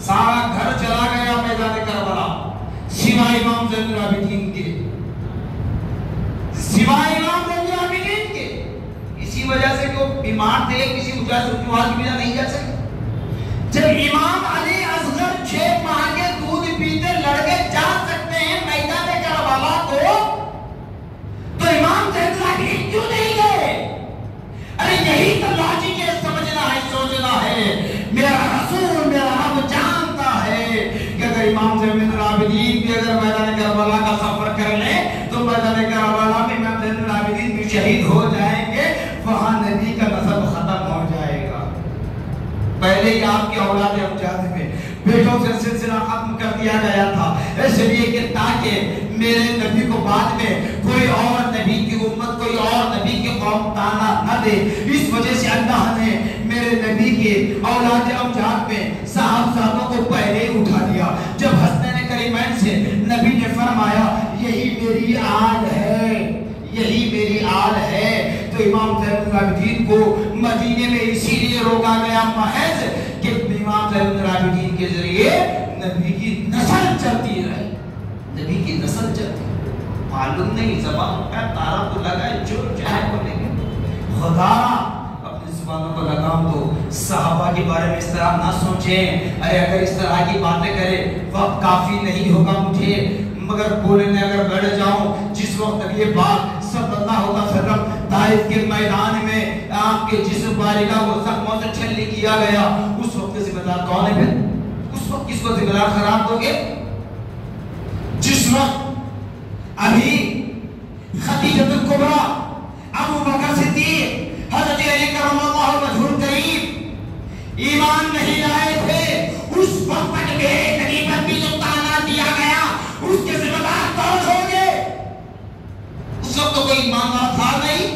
سارا گھر چلا گیا میدان کربلا سوائے امام زین العابدین کے، سوائے امام زین العابدین کے. اسی وجہ سے کہ وہ بیمار تھے، کسی وجہ سے وجوہات کی وجہ نہیں جا سکے. جب امام علی اصغر 6 ماہ کے دودھ پیتے لڑکے جا سکتے ہیں میدان کربلا کو، تو امام زین العابدین کیوں نہیں گئے؟ ارے یہی تو لاجک ہے، سمجھنا ہے، سوچنا ہے. میرا رسول، میرا رب جانتا ہے کہ اگر امام زین العابدین بھی اگر میدان کربلا کا سفر کر لیں تو میدان کربلا میں امام زین العابدین بھی شہید ہو جائیں گے، وہاں نبی کا نسب ختم ہو جائے گا. پہلے ہی آپ کے اولاد امجاد میں بیٹوں سے سلسلہ ختم کر دیا گیا تھا، اس لیے کہ تاکہ میرے نبی کو بعد میں کوئی اور نبی کی امت، کوئی اور نبی کی قوم تانا نہ دے. اس وجہ سے اللہ نے میرے میرے نبی کے اولاد امجاد میں صاحبزادوں کو پہلے اٹھا دیا. جب حسنین کریمین سے نبی نے فرمایا یہی میری آل ہے، یہی میری آل ہے، تو امام زین العابدین کو مدینے میں اسی لیے روکا گیا محض کہ امام زین العابدین کے ذریعے نبی کی نسل چلتی رہے، نبی کی نسل چلتی. معلوم نہیں زبان کا تارا تو لگائے جو چاہے بولیں گے. خدا اپنی زبانوں کو لگام دو. صحابہ کے بارے میں اس طرح نہ سوچیں. ارے اگر اس طرح کی باتیں کرے وقت کافی نہیں ہوگا مجھے، مگر بولنے اگر بیٹھ جاؤں جس وقت نبی پاک صلی اللہ علیہ وسلم طائف کے میدان میں آپ کے جسم بارگاہ کو زخموں سے چھلنی کیا گیا، اس وقت کے ذمہ دار کون ہے؟ پھر اس وقت کس کو ذمہ دار قرار دو گے؟ جس وقت ابھی خدیجہ الکبریٰ، ابو بکر صدیق، حضرت علی کرم اللہ وجہہ کریم ایمان نہیں لائے تھے، اس وقت تک بے نبی پر بھی جو تانا دیا گیا اس کے ذمہ دار کون ہوں گے؟ اس وقت تو کوئی ایماندار تھا نہیں،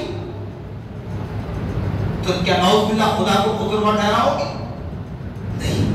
تو کیا نعوذ باللہ خدا کو قدر ٹھہراؤ گے؟ نہیں.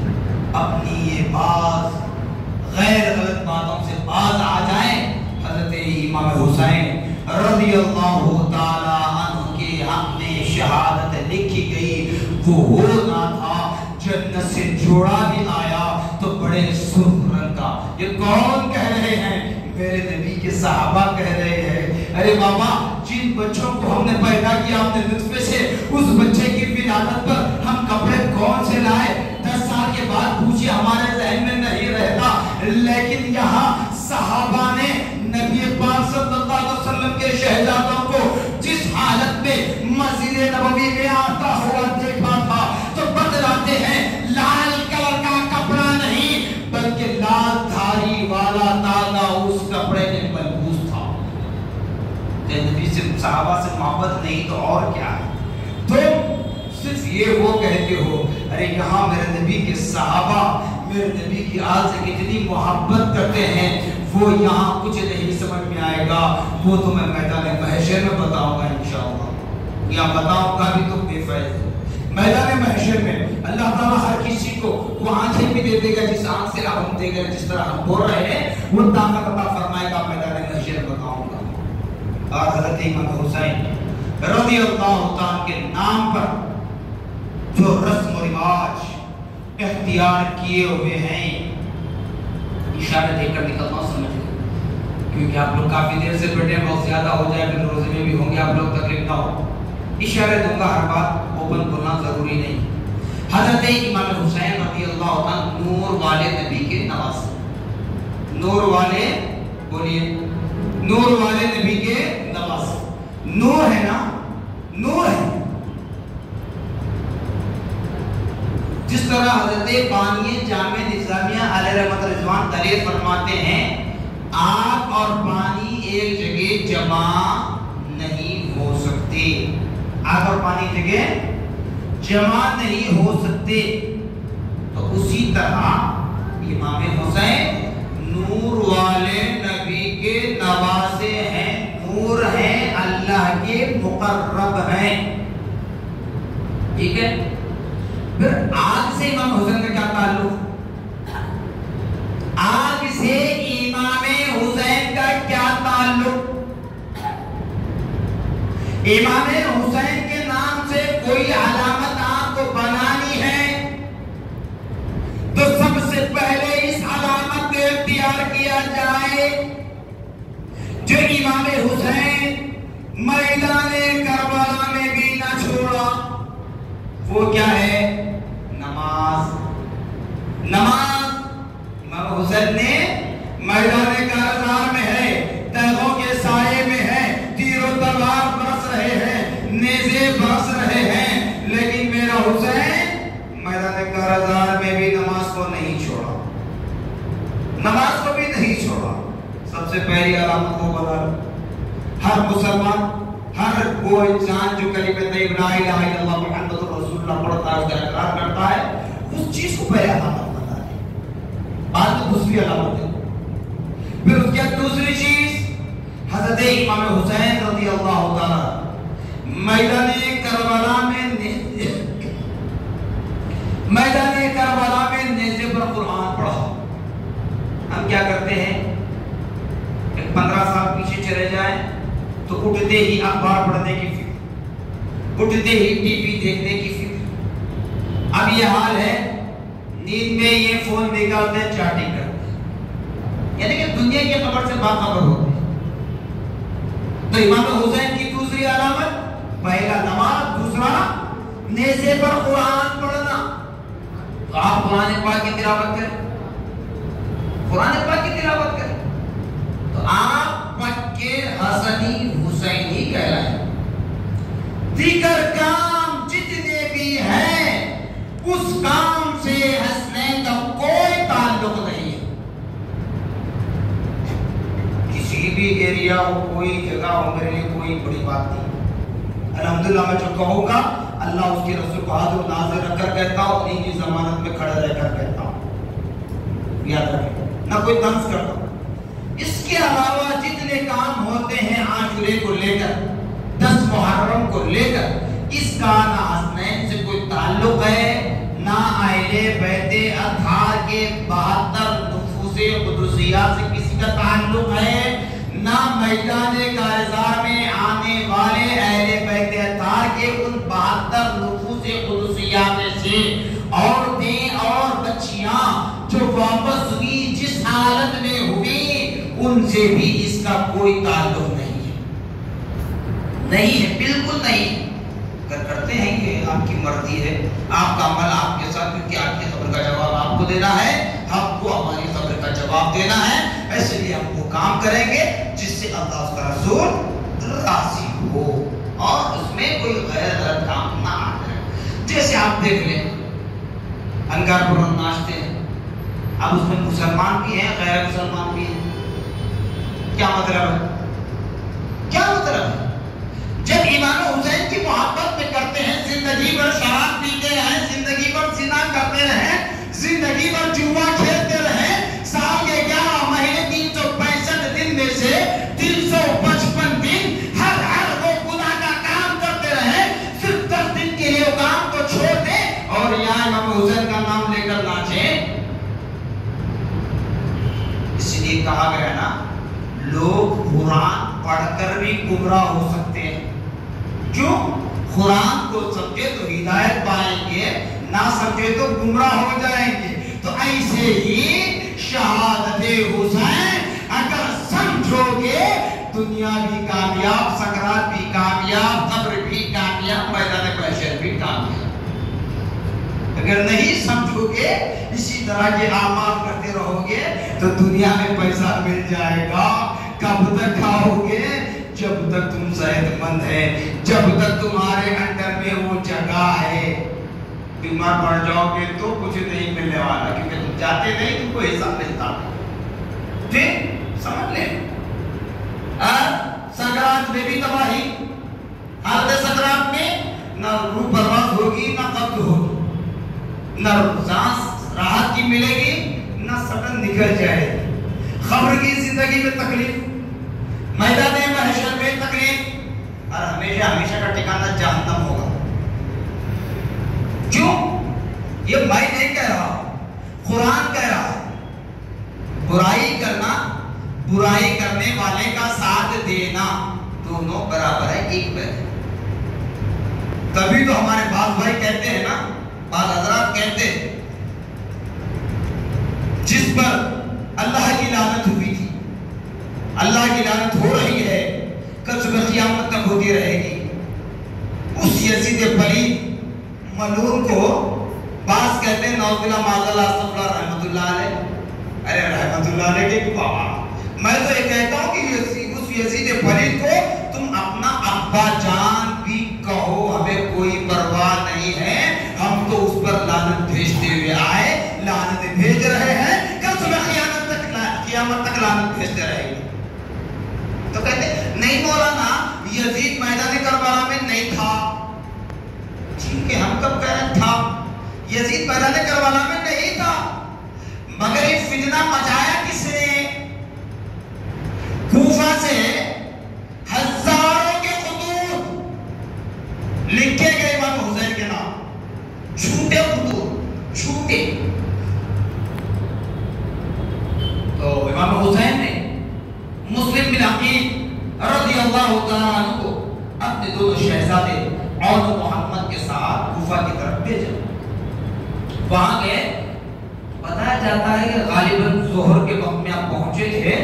اپنی یہ بات غیر غلط باتوں سے باز آ جائیں. حضرت امام حسین رضی اللہ تعالی عنہ کے حق میں شہادت لکھی گئی، وہ ہونا تھا جنت سے جوڑا بھی آیا تو بڑے سرخ رنگ کا. یہ کون کہہ رہے ہیں؟ میرے نبی کے صحابہ کہہ رہے ہیں. ارے بابا، جن بچوں کو ہم نے پیدا کیا اپنے نطفے سے، اس بچے کی ولادت پر ہم کپڑے کون سے لائے؟ 10 سال کے بعد پوچھے، ہمارے ذہن میں نہیں رہتا. لیکن یہاں صحابہ نے نبی پاک صلی اللہ علیہ وسلم کے شہزادوں کو جس حالت میں مسجد نبوی میں آتا ہوا دیکھا تھا تو بتلاتے ہیں لال کلر کا کپڑا نہیں بلکہ لال دھاری والا تالا اس کپڑے میں ملبوس تھا. نبی سے صحابہ سے محبت نہیں تو اور کیا ہے؟ تم صرف یہ وہ کہتے ہو ارے یہاں میرے نبی کے صحابہ میرے نبی کی آل سے کتنی محبت کرتے ہیں، وہ یہاں کچھ نہیں سمجھ میں آئے گا. وہ تو میں میدان محشر میں بتاؤں گا انشاءاللہ، یا بتاؤں گا بھی تو بے فائدہ ہے. میدان محشر میں اللہ تعالیٰ ہر کسی کو وہ آنکھیں بھی دے دے گا جس آنکھ سے آپ ہم دے گا، جس طرح ہم بول رہے ہیں وہ طاقت عطا فرمائے گا. میدان محشر بتاؤں گا. اور حضرت امام حسین رضی اللہ تعالیٰ کے نام پر جو رسم و رواج اختیار کیے ہوئے ہیں، اشارہ دیکھ کر نکلنا سمجھ لیں، کیونکہ آپ لوگ کافی دیر سے بیٹھے بہت زیادہ ہو جائے پھر روزے میں بھی ہوں گے آپ لوگ تکلیف نہ ہو. اشارہ دوں گا، ہر بات اوپن بولنا ضروری نہیں. حضرت امام حسین رضی اللہ عنہ نور والے نبی کے نواسے، نور والے بولیے، نور والے نبی کے نواسے. نور ہے نا، نور ہے. جس طرح حضرت بانی جامع نظامیہ علیہ رحمت رضوان تحریر فرماتے ہیں آگ اور پانی ایک جگہ جمع نہیں ہو سکتے، آگ اور پانی ایک جگہ جمع نہیں ہو سکتے. تو اسی طرح امام حسین نور والے نبی کے نواسے ہیں، نور ہیں، اللہ کے مقرب ہیں. ٹھیک ہے. پھر آگ سے امام حسین کا کیا تعلق؟ آگ سے امام حسین کا کیا تعلق؟ امام حسین کے نام سے کوئی علامت آپ کو بنانی ہے تو سب سے پہلے اس علامت کو اختیار کیا جائے جو امام حسین میدان کربلا میں بھی نہ چھوڑا. وہ کیا ہے؟ نماز. نماز امام حسین نے میدان کارزار میں ہے، تیغوں کے سائے میں ہے، تیر و تلوار برس رہے ہیں، نیزے برس رہے ہیں، لیکن میرا حسین میدان کارزار میں بھی نماز کو نہیں چھوڑا، نماز کو بھی نہیں چھوڑا. سب سے پہلی علامت کو بتا لو. ہر مسلمان، ہر وہ انسان جو کلمہ طیبہ لا الہ الا اللہ محمد رسول اللہ پڑھتا ہے، اس کا اقرار کرتا ہے، اس چیز کو پہلے علامت بتا ہے، بعد میں دوسری علامت ہے. پھر اس کے دوسری چیز حضرت امام حسین رضی اللہ تعالی میدان کربلا میں اٹھتے ہی اخبار پڑھنے کی فکر، اٹھتے ہی ٹی وی دیکھنے کی فکر. اب یہ حال ہے، نیند میں یہ فون نکالتے ہیں، چیٹنگ کرتے ہیں، یعنی کہ دنیا کی خبر سے باخبر ہوتے ہیں. تو امام حسین کی دوسری علامت، پہلا نماز، دوسرا نیزے پر قرآن پڑھنا. تو آپ قرآن پاک کی تلاوت کریں، قرآن پاک کی تلاوت کریں تو آپ پکے حسنی حسینی کہلائیں. دیگر کام جتنے بھی ہیں اس کام سے حسنین کا کوئی تعلق نہیں ہے. کسی بھی ایریا ہو، کوئی جگہ ہو، میرے لیے کوئی بڑی بات نہیں. الحمدللہ میں جو کہوں گا اللہ اس کے رسول کو حاضر و ناظر رکھ کر کہتا ہوں، انہیں کی ضمانت میں کھڑے رہ کر کہتا ہوں. یاد رکھیں، نہ کوئی طنز کرتا ہوں. اس کے علاوہ جتنے کام ہوتے ہیں عاشورے کو لے کر، 10 محرم کو لے کر، اس کا نہ حسنین سے کوئی تعلق ہے، نہ اہل بیت اطہار کے 72 نفوس قدسیہ سے کسی کا تعلق ہے، نہ میدان کارزار میں آنے والے اہل بیت اطہار کے ان 72 نفوس قدسیہ میں سے عورتیں اور بچیاں جو واپس ہوئی جس حالت میں ہوئی، ان سے بھی اس کا کوئی تعلق نہیں ہے. نہیں ہے، بالکل نہیں. اگر کرتے ہیں کہ آپ کی مرضی ہے، آپ کا عمل آپ کے ساتھ، کیونکہ آپ کی خبر کا جواب آپ کو دینا ہے، آپ کو ہماری خبر کا جواب دینا ہے. اس لیے ہم وہ کام کریں گے جس سے اللہ اس کا رسول راضی ہو اور اس میں کوئی غیر غلط کام نہ آ جائے. جیسے آپ دیکھ لیں انگار پورن ناشتے ہیں، اب اس میں مسلمان بھی ہیں، غیر مسلمان بھی ہیں. کیا مطلب ہے؟ کیا مطلب ہے؟ جب امام حسین کی محبت میں کرتے ہیں، زندگی بھر شراب پیتے ہیں، زندگی بھر زنا کرتے رہیں، زندگی بھر جوا کھیلتے رہیں، سال کے 11 مہینے 365 دن میں سے 355 دن ہر وہ خدا کا کام کرتے رہیں، صرف 10 دن کے لیے کام کو چھوڑ دیں اور یہاں امام حسین کا نام لے کر ناچیں. اس لیے کہا گیا نا، لوگ قرآن پڑھ کر بھی گمراہ ہو سکتے ہیں. کیوں؟ قرآن کو سمجھے تو ہدایت پائیں گے، نہ سمجھے تو گمراہ ہو جائیں گے. تو ایسے ہی شہادت حسین اگر سمجھو گے، دنیا بھی کامیاب، سکرات بھی کامیاب، قبر بھی کامیاب، میدان محشر بھی کامیاب. اگر نہیں سمجھو گے، اسی طرح کے اعمال کرتے رہو گے تو دنیا میں پیسہ مل جائے گا. کب تک کھاؤ گے؟ جب تک تم صحت مند ہے، جب تک تمہارے اندر میں وہ جگہ ہے. بیمار پڑ جاؤ گے تو کچھ نہیں ملنے والا، کیونکہ تم جاتے نہیں، تم کو حساب ملتا. ٹھیک سمجھ لیں. سکرات میں بھی تباہی، حالت سکرات میں نہ روح پرواز ہوگی، نہ قبض ہوگی، نہ سانس راحت کی ملے گی، نہ سٹن نکل جائے گی. خبر کی زندگی میں تکلیف، میدان محشر میں تکلیف، اور ہمیشہ ہمیشہ کا ٹھکانہ جہنم ہوگا. کیوں؟ یہ میں نہیں کہہ رہا، قرآن کہہ رہا ہے. برائی کرنا، برائی کرنے والے کا ساتھ دینا، دونوں برابر ہے، ایک ہے. تبھی تو ہمارے بعض بھائی کہتے ہیں نا، بعض حضرات کہتے ہیں جس پر اللہ کی لعنت ہوئی تھی، اللہ کی لعنت ہو رہی ہے، کل صبح قیامت تک ہوتی رہے گی، اس یزید پلید ملعون کو بعض کہتے ہیں نعوذ باللہ معاذ اللہ استغفر اللہ رحمت اللہ علیہ. ارے رحمت اللہ علیہ کے بابا، میں تو یہ کہتا ہوں کہ اس یزید پلید کو تم اپنا ابا جان بھی کہو، ہمیں کوئی پرواہ نہیں ہے. ہم تو اس پر لعنت بھیجتے ہوئے آئے، لعنت بھیج رہے ہیں، کل صبح قیامت تک لعنت بھیجتے رہیں گے. تو کہتے ہیں نہیں مولانا، یزید میدان کربلا میں نہیں تھا. ٹھیک ہے، ہم کب کہہ رہے تھا؟ یزید میدان کربلا میں نہیں تھا، مگر یہ فتنہ مچایا کس نے؟ کوفہ سے ہزاروں کے خطوط لکھے گئے امام حسین کے نام، چھوٹے خطوط، چھوٹے. تو امام حسین نے مسلم بن عقیل رضی اللہ تعالیٰ عنہ پہنچے تھے،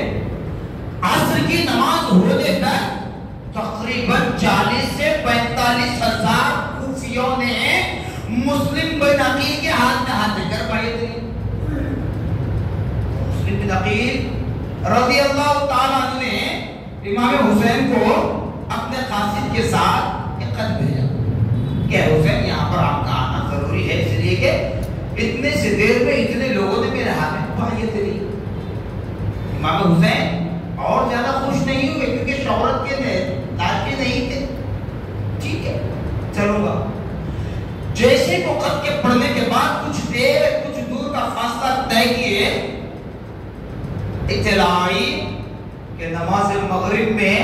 عصر کی نماز ہونے تک تقریباً 40 سے 45 ہزار کوفیوں نے مسلم بن عقیل کے ہاتھ میں ہاتھ دے کر بیعت لی۔ مسلم بن عقیل رضی اللہ تعالیٰ عنہ نے امام حسین کو اپنے قاصد کے ساتھ ایک خط بھیجا کہ حسین یہاں پر آپ کا آنا ضروری ہے، اس لیے کہ اتنے سے دیر میں اتنے لوگوں نے میرے ہاتھ میں بیعت لی۔ امام حسین اور زیادہ خوش نہیں ہوئے کیونکہ شہرت کے تاجر نہیں تھے۔ ٹھیک ہے چلوں گا۔ جیسے کو خط کے پڑھنے کے بعد کچھ دور کا فاصلہ طے کیے، اطلاع آئی کہ نماز مغرب میں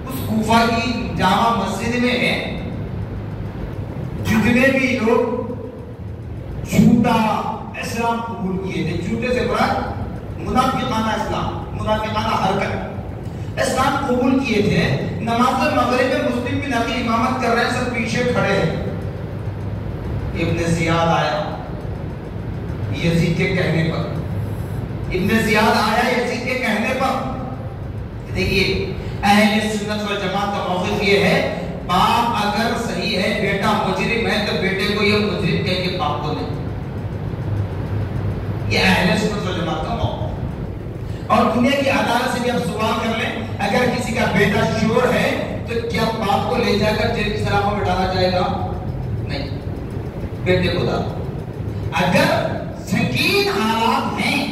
اس کوفہ کی جامع مسجد میں جتنے بھی لوگ جھوٹا اسلام قبول کیے تھے، جھوٹے سے مراد منافقانہ اسلام، منافقانہ حرکت، اسلام قبول کیے تھے، نماز مغرب میں مسلم بن عقیل امامت کر رہے ہیں، سب پیچھے کھڑے ہیں۔ ابن زیاد آیا یزید کے کہنے پر، دیکھیے اہل سنت والجماعت کا موقف یہ ہے، باپ اگر صحیح ہے، بیٹا مجرم ہے تو بیٹے کو یہ مجرم کہہ کے باپ کو نہیں۔ یہ اہل سنت والجماعت کا موقف۔ اور دنیا کی عدالت سے بھی آپ سوال کر لیں، اگر کسی کا بیٹا شور ہے تو کیا باپ کو لے جا کر جیل کی سلاخوں میں ڈالا جائے گا؟ نہیں، بیٹے کو ڈالا۔ اگر سنگین حالات ہیں،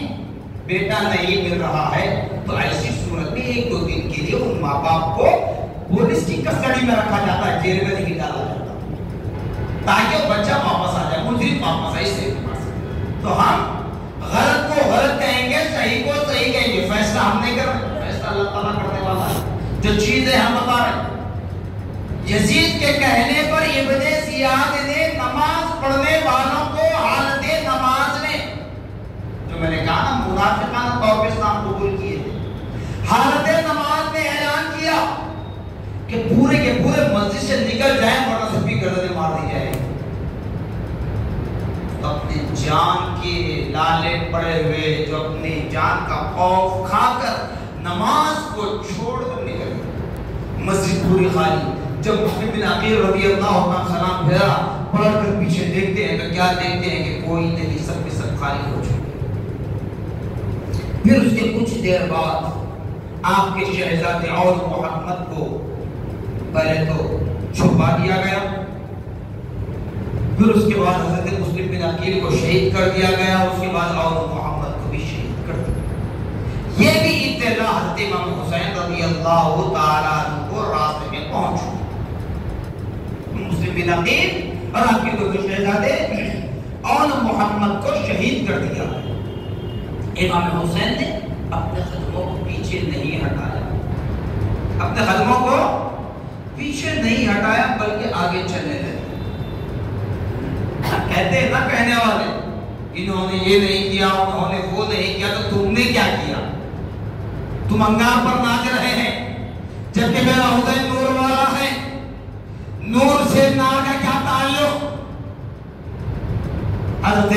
بیٹا نہیں مل رہا ہے، تو ایسی صورت میں 1-2 دن کے لیے ان ماں باپ کو پولیس کی کسٹڈی میں رکھا جاتا ہے، جیل میں نہیں ڈالا جاتا، تاکہ وہ بچہ واپس آ جائے، مجرم واپس آئے سے۔ تو ہم غلط کو غلط کہیں گے، صحیح کو صحیح کہیں گے، فیصلہ ہم نہیں کر رہے، فیصلہ اللہ تعالیٰ کرنے والا ہے۔ جو چیزیں ہم بتا رہے ہیں، یزید کے کہنے پر ابن زیاد نے نماز پڑھنے والوں کو حالت نماز میں، جو میں نے کہا نا منافقانہ طور پر اسلام قبول کیے تھے، حالت نماز میں اعلان کیا کہ پورے کے پورے مسجد سے نکل جائیں ورنہ سب کی گردنیں مار دی جائے۔ اپنی جان کے لالے پڑے ہوئے، جو اپنی جان کا خوف کھا کر نماز کو چھوڑ کر نکل گئے، مسجد پوری خالی۔ جب مسلم بن عقیل رضی اللہ عنہ سلام پھیرا، پلٹ کر پیچھے دیکھتے ہیں تو کیا دیکھتے ہیں کہ کوئی نہیں، سب کے سب خالی ہو چکے۔ پھر اس کے کچھ دیر بعد آپ کے شہزادے اور محمد کو پہلے تو چھپا دیا گیا، پھر اس کے بعد حضرت مسلم بن عقیل کو شہید کر دیا گیا، اس کے بعد اور محمد کو بھی شہید کر دیا۔ یہ بھی اطلاع حضرت امام حسین رضی اللہ تعالیٰ عنہ کو راستے میں پہنچ، مسلم بن عقیل اور آپ کے دو شہزادے اور محمد کو شہید کر دیا۔ امام حسین نے اپنے قدموں کو پیچھے نہیں ہٹایا، اپنے قدموں کو پیچھے نہیں ہٹایا بلکہ آگے چلنے لگے۔ کہتے ہیں نا کہنے والے، انہوں نے یہ نہیں کیا، انہوں نے وہ نہیں کیا، تو تم نے کیا کیا؟ تم انگار پر ناچ رہے ہیں، جبکہ میرا حسین نور والا ہے، نور سے نار کا کیا تعلق؟ حضرت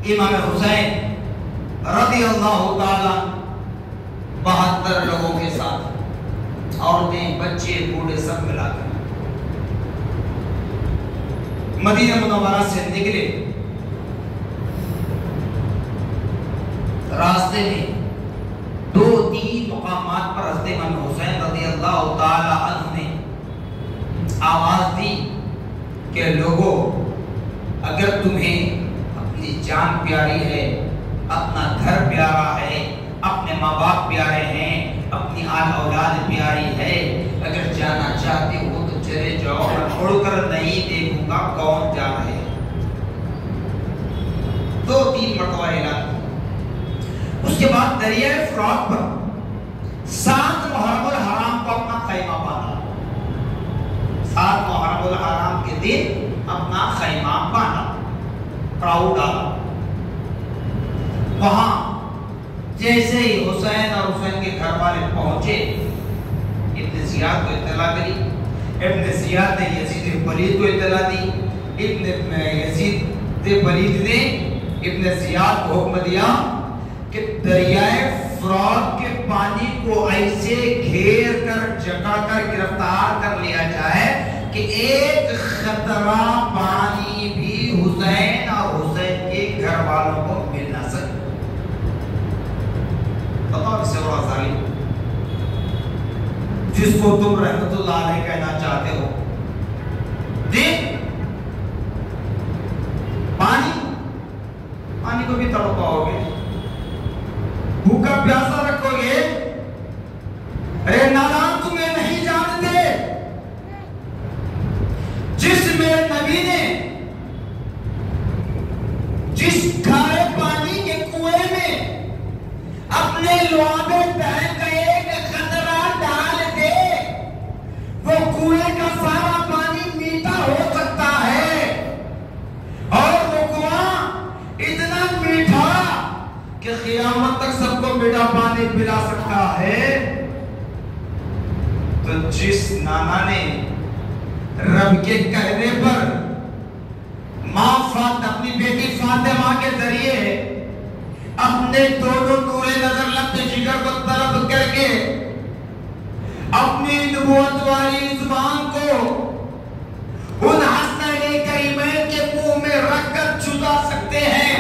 امام حسین رضی اللہ تعالیٰ 72 لوگوں کے ساتھ، عورتیں بچے بوڑھے سب ملا کر مدینہ منورہ سے نکلے۔ راستے میں 2-3 مقامات پر حضرت امام حسین رضی اللہ تعالیٰ عنہ نے آواز دی کہ لوگوں، اگر تمہیں اپنی جان پیاری ہے، اپنا گھر پیارا ہے، اپنے ماں باپ پیارے ہیں، اپنی آل اولاد پیاری ہے، اگر جانا چاہتے ہو تو چلے جاؤ، میں مڑ کر نہیں دیکھوں گا کون جا رہے ہیں۔ 2-3 مرتبہ اعلان۔ اس کے بعد دریائے فرات پر 7 محرم الحرام کو اپنا خیمہ باندھا، 7 محرم الحرام کے دن اپنا خیمہ باندھا، پراؤ ڈالا۔ وہاں جیسے ہی حسین اور حسین کے گھر والے پہنچے، ابن زیاد کو اطلاع ملی، ابن زیاد نے یزید پلید کو اطلاع دی، ابن یزید پلید نے ابن زیاد کو حکم دیا کہ دریائے فرات کے پانی کو ایسے گھیر کر جکا کر گرفتار کر لیا جائے کہ ایک خطرہ پانی بھی حسین اور حسین کے گھر والوں کو مل نہ سکے. بتاؤ اس سے بڑا ظالم جس کو تم رحمت اللہ علیہ کہنا چاہتے ہو. پانی کو بھی تڑپ پاؤ گے, بھوکا پیاسا رکھو گے. ارے نادان تمہیں نہیں جانتے, جس میرے نبی نے جس کھارے پانی کے کنویں میں اپنے لعابے پہن کا ایک قطرہ ڈال دے, وہ کنویں کا سارا پانی میٹھا ہو سکتا ہے, اور وہ کنواں اتنا میٹھا کہ قیامت تک سب کو میٹھا پانی پلا سکتا ہے. تو جس نانا نے رب کے کہنے پر اپنی بیٹی فاطمہ کے ذریعے اپنے دونوں نور نظر لب جگر کو طلب کر کے اپنی نبوت والی زبان کو ان حسنین کریمین کے منہ میں رکھ کر چھدا سکتے ہیں.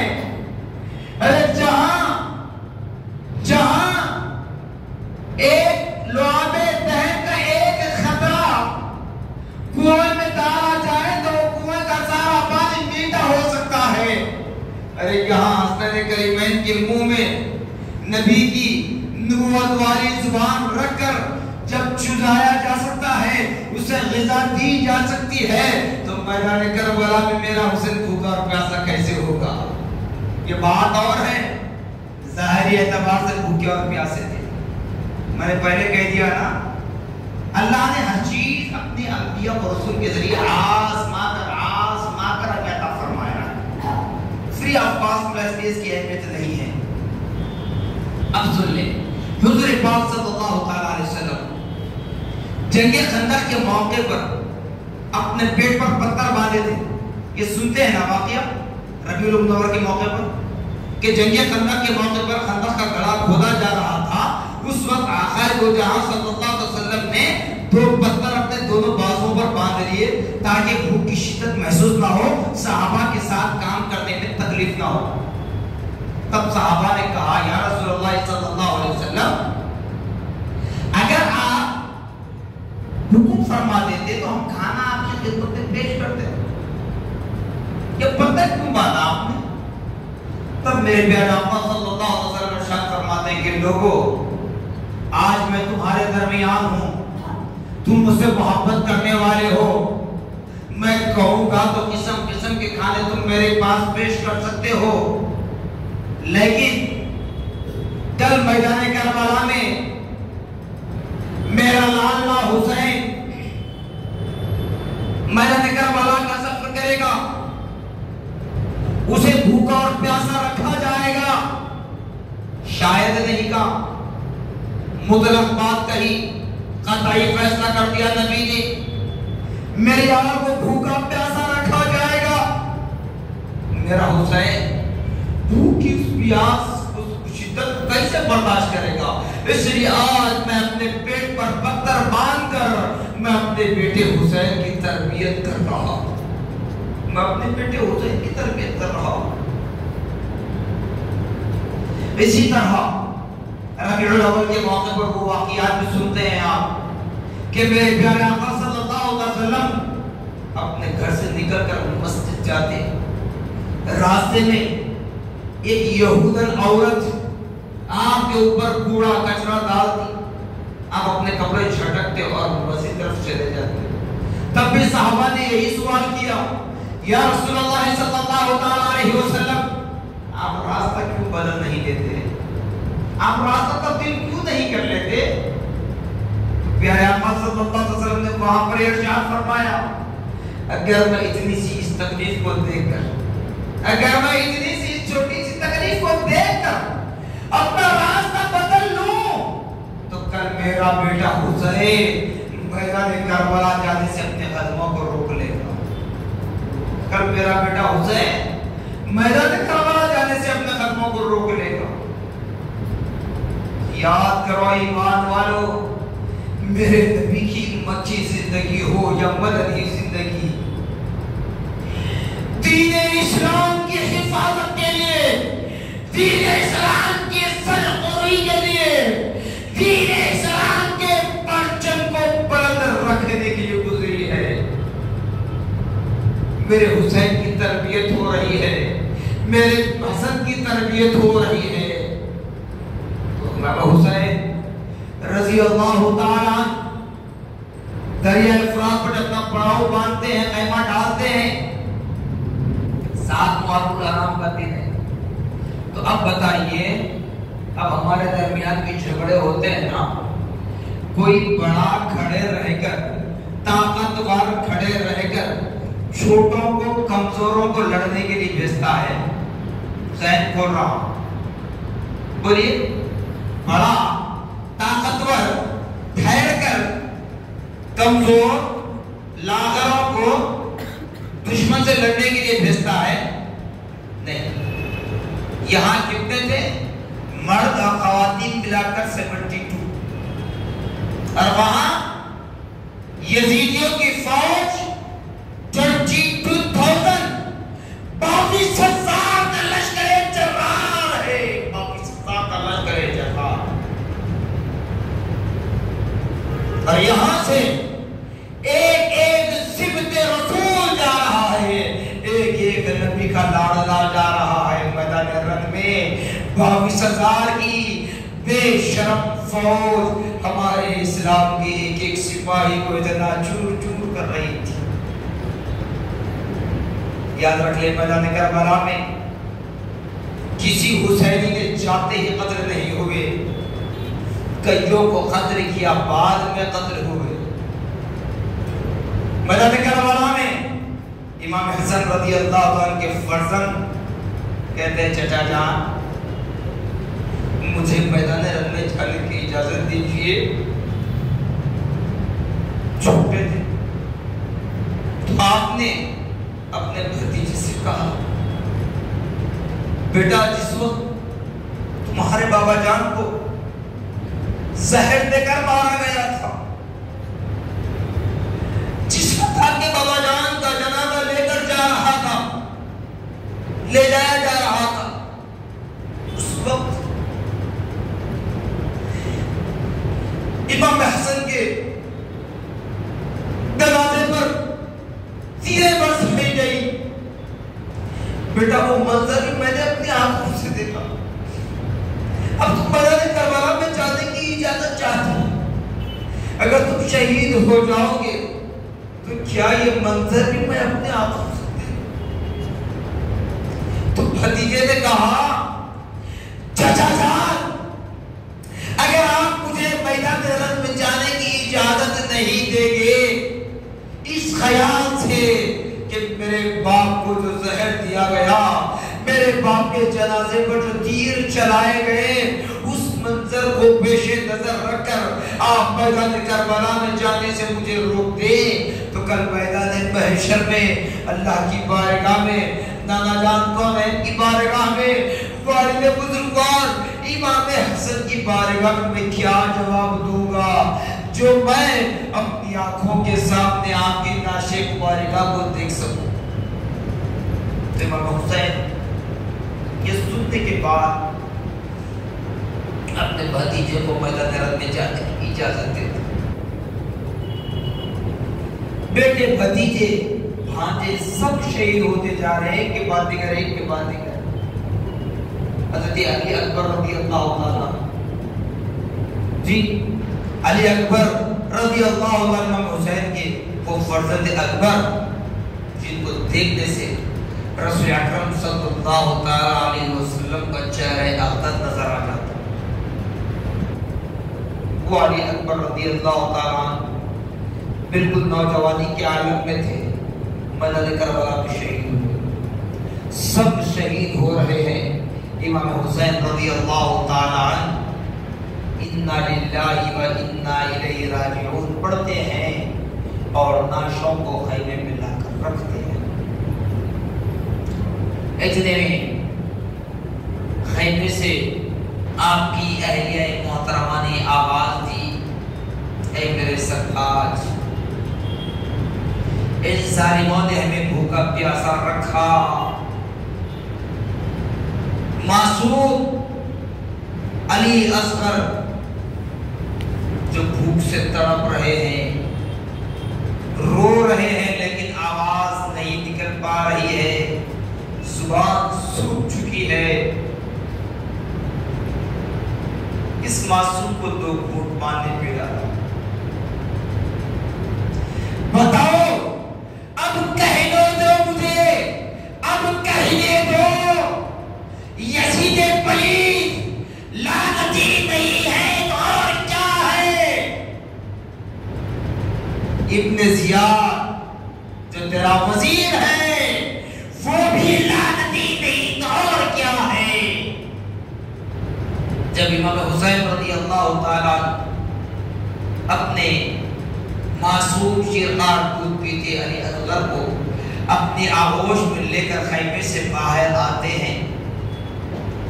ارے جہاں ایک لعابے دہن کا ایک خطرہ کنویں میں ڈالا جائے تو کنویں کا سارا پانی میٹھا ہو سکتا ہے. ارے یہاں حسنین کریمین کے منہ میں نبی کی نبوت والی زبان رکھ کر جب چھدایا جا سکتا ہے, اسے غذا دی جا سکتی ہے, تو میدان کربلا میں میرا حسین بھوکا اور پیاسا کیسے ہوگا؟ یہ بات اور ہے. ظاہری اعتبار سے بھوکے اور پیاسے تھے. میں نے پہلے کہہ دیا نا, اللہ نے ہر چیز اپنے انبیاء اور رسول کے ذریعے آزما کر ہمیں عطا فرمایا. فری آف کاسٹ اس کی اہمیت نہیں ہے. اب سن لیں, حضور پاک صلی اللہ تعالی علیہ وسلم جنگ خندق کے موقع پر اپنے پیٹ پر پتھر باندھے تھے. یہ سنتے ہیں نا واقعہ ربیع الاول کے موقع پر کہ جنگ خندق کے موقع پر خندق کا گڑھا کھودا جا رہا تھا. اس وقت آقا دو جہاں صلی اللہ علیہ وسلم نے دو پتھر اپنے دونوں بازوں پر باندھ لیے تاکہ بھوک کی شدت محسوس نہ ہو, صحابہ کے ساتھ کام کرنے میں تکلیف نہ ہو. تب صحابہ نے کہا, یا رسول اللہ صلی اللہ علیہ وسلم, اگر آپ حکم فرما دیتے تو ہم کھانا آپ کی خدمت میں پیش کرتے. یہ پتھر کیوں باندھا آپ نے؟ تب میرے پیارے آقا صلی اللہ علیہ وسلم ارشاد فرماتے ہیں کہ لوگوں, آج میں تمہارے درمیان ہوں, تم مجھ سے محبت کرنے والے ہو, میں کہوں گا تو قسم قسم کے کھانے تم میرے پاس پیش کر سکتے ہو, لیکن کل میدان کربلا میں میرا لالا حسین میدان کربلا کا سفر کرے گا, اسے بھوکا اور پیاسا رکھا جائے گا. شاید نہیں کہا, مطلق بات کہی, قطعی فیصلہ کر دیا نبی نے, میرے آقا کو بھوکا پیاسا رکھا جائے گا. میرا حسین بھوک کی اس پیاس اس شدت کیسے برداشت کرے گا؟ اس لیے آج میں اپنے پیٹ پر پتھر باندھ کر میں اپنے بیٹے حسین کی تربیت کر رہا ہوں. میں اپنے بیٹے حسین کی تربیت کر رہا ہوں. اسی طرح ربیع الاول کے موقع پر وہ واقعات بھی سنتے ہیں آپ کہ میرے پیارے آقا صلی اللہ علیہ وسلم اپنے گھر سے نکل کر مسجد جاتے, راستے میں ایک یہودن عورت آپ کے اوپر کوڑا کچرا ڈالتی, آپ اپنے کپڑے جھٹکتے اور مسجد طرف چلے جاتے. تب بھی صحابہ نے یہی سوال کیا, یا رسول اللہ صلی اللہ علیہ وسلم, آپ راستہ کیوں بدل نہیں دیتے, آپ راستہ تبدیل کیوں نہیں کر لیتے؟ پیارے آقا صلی اللہ علیہ وسلم نے وہاں پر ارشاد فرمایا, اگر میں اتنی سی اس تکلیف کو دیکھ کر, اگر میں اتنی سی اس چھوٹی سی تکلیف کو دیکھ کر اپنا راستہ بدل لوں تو کل میرا بیٹا حسین میدان کربلا جانے سے اپنے قدموں کو روک لے گا. کل میرا بیٹا حسین میدان کربلا جانے سے اپنے قدموں کو روک لے گا. یاد کرو ایمان والو، میرے نبی کی مکی زندگی ہو یا مدنی زندگی، دین اسلام کی حفاظت کے لیے، دین اسلام کی سرخوری کے لیے، دین اسلام کے پرچم کو بلند رکھنے کے لیے گزری ہے۔ میرے حسین کی تربیت ہو رہی ہے، میرے حسن کی تربیت ہو رہی ہے۔ تو امام حسین رضی اللہ تعالیٰ دریائے فرات پر اپنا پڑاؤ باندھتے ہیں، خیمہ ڈالتے ہیں، 7 محرم الحرام کا دن ہے۔ تو اب بتائیے، اب ہمارے درمیان بھی جھگڑے ہوتے ہیں نا، کوئی بڑا کھڑے رہ کر، طاقتور کھڑے رہ کر چھوٹوں کو، کمزوروں کو لڑنے کے لیے بھیجتا ہے۔ حسین کھول رہا ہوں، بولیے، بڑا طاقتور ٹھہر کر کمزور لاغروں کو دشمن سے لڑنے کے لیے بھیجتا ہے؟ نہیں۔ یہاں کتنے تھے؟ مرد اور خواتین ملا کر 72، اور وہاں یزیدیوں کی فوج 22,000، 22,000 کا لشکر جرار ہے، 22,000 کا لشکر جرار۔ اور یہاں سے ایک ایک سبت رسول جا رہا ہے، ایک ایک نبی کا لاڑلا جا رہا ہے میدان رن میں۔ 22,000 کی بے شرم فوج ہمارے اسلام کی ایک ایک سپاہی کو اتنا چور چور کر رہی تھی۔ یاد رکھ لے، میدان کربلا میں کسی حسینی کے جاتے ہی قتل نہیں ہوئے، کئیوں کو قتل کیا، بعد میں قتل ہوئے۔ میدان کربلا میں امام حسن رضی اللہ عنہ کے فرزند کہتے ہیں، چچا جان مجھے میدان رن میں جانے کی اجازت دیجئے۔ چھوٹے تھے تو آپ نے اپنے بھتیجے سے کہا، بیٹا جس وقت تمہارے بابا جان کو زہر دے کر مارا گیا تھا، جس وقت آپ کے بابا جان کا جنازہ لے کر جا رہا تھا، لے جایا جا رہا تھا، اس وقت امام حسن کے دروازے پر تیریں برس پھیل گئی۔ بیٹا وہ منظر میں نے اپنی آنکھوں سے دیکھا، اب تم میدان کربلا میں جانے کی اجازت چاہتے ہو، اگر تم شہید ہو جاؤ گے تو کیا یہ منظر بھی میں اپنے آنکھوں سے دیکھوں؟ تو بھتیجے نے کہا، چچا جان اگر آپ مجھے میدان رن میں جانے کی اجازت نہیں دیں گے اس خیال سے کہ میرے باپ کو جو زہر دیا گیا، میرے باپ کے جنازے پر جو تیر چلائے گئے، اس منظر کو پیش نظر رکھ کر آپ میدان کربلا میں جانے سے مجھے روک دیں تو کل میدان محشر میں اللہ کی بارگاہ میں، نانا جان کونین کی بارگاہ میں، والد بزرگوار امام حسن کی بارگاہ میں کیا جواب دوں گا جو میں اپنی آنکھوں کے سامنے آپ کی ناشے بارگاہ کو دیکھ سکوں؟ امام حسین یہ سننے کے بعد اپنے بھتیجے کو میدان رن میں جانے کی اجازت دیتے۔ بیٹے، بھتیجے، بھانجے سب شہید ہوتے جا رہے ہیں کہ بات دیگر ایک کے بعد دیگر۔ حضرت علی اکبر رضی اللہ عنہ، جی علی اکبر رضی اللہ عنہ حسین کے وہ فرزند اکبر جن کو دیکھنے سے رسول اکرم صلی اللہ علیہ وسلم کا چہرہ اقدس نظر آ جاتا، وہ علی اکبر رضی اللہ تعالیٰ بالکل نوجوانی کے عالم میں تھے، میدان کربلا میں شہید ہوئے۔ سب شہید ہو رہے ہیں، امام حسین رضی اللہ تعالیٰ عنہ انا للہ و انا الیہ راجعون پڑھتے ہیں اور نعشوں کو خیمے میں لا کر رکھتے ہیں۔ اتنے میں خیمے سے آپ کی اہلیہ محترمہ نے آواز دی، اے میرے سرتاج، ان ظالموں نے ہمیں بھوکا پیاسا رکھا، معصوم علی اصغر جو بھوک سے تڑپ رہے ہیں، رو رہے ہیں لیکن آواز نہیں نکل پا رہی ہے، زبان سوکھ چکی ہے، اس معصوم کو 2 گھونٹ پانی پلا دو۔ بتاؤ اب کہنے دو مجھے، اب کہنے دو، یزید پلید لعنتی نہیں ہے تو اور کیا ہے؟ ابن زیاد جو تیرا وزیر ہے وہ بھی لعنتی نہیں تو اور کیا ہے؟ جب امام حسین رضی اللہ تعالیٰ اپنے معصوم شیرخوار دودھ پیتے علی اصغر کو اپنی آغوش میں لے کر خیمے سے باہر آتے ہیں،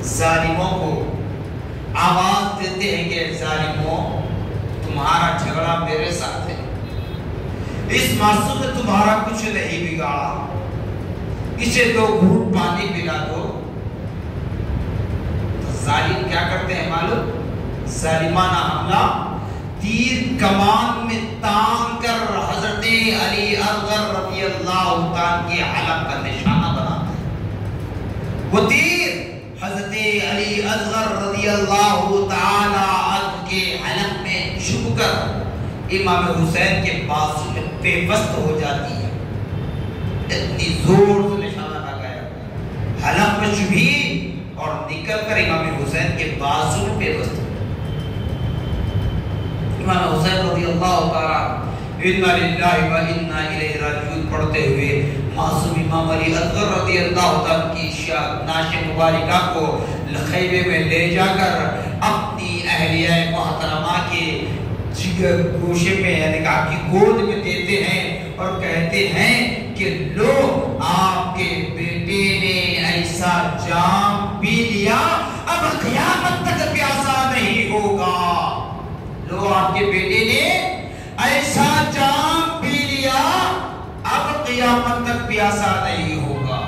ظالموں کو آواز دیتے ہیں کہ ظالموں تمہارا جھگڑا میرے ساتھ ہے، اس معصوم نے تمہارا کچھ نہیں بگاڑا، اسے 2 گھونٹ پانی پلا دو۔ تو ظالم کیا کرتے ہیں معلوم؟ ظالمانہ حملہ تیر کمان میں تان کر حضرت علی اصغر رضی اللہ تعالیٰ کے حلق کا نشانہ بناتے ہیں۔ وہ تیر حضرت علی اصغر رضی اللہ تعالیٰ عنہ کے حلق میں چھپ کر امام حسین کے بازو میں پیوست ہو جاتی ہے، اتنی زور سے نشانہ لگایا حلق میں چھپی اور نکل کر امام حسین کے بازو میں پیوست۔ امام حسین رضی اللہ تعالیٰ اِنَّا لِلَّهِ وَإِنَّا إِلَيْهِ رَاجِعُونَ پڑھتے ہوئے معصوم امام علی اصغر رضی اللہ تعالیٰ کی نعش مبارکہ کو خیمے میں لے جا کر اپنی اہلیہ محترمہ کے جگر گوشے میں یعنی آپ کی گود میں دیتے ہیں اور کہتے ہیں کہ لو آپ کے بیٹے نے ایسا جام پی لیا اب قیامت تک پیاسا نہیں ہوگا، لو آپ کے بیٹے نے ایسا جام پی لیا اب قیامت تک پیاسا نہیں ہوگا۔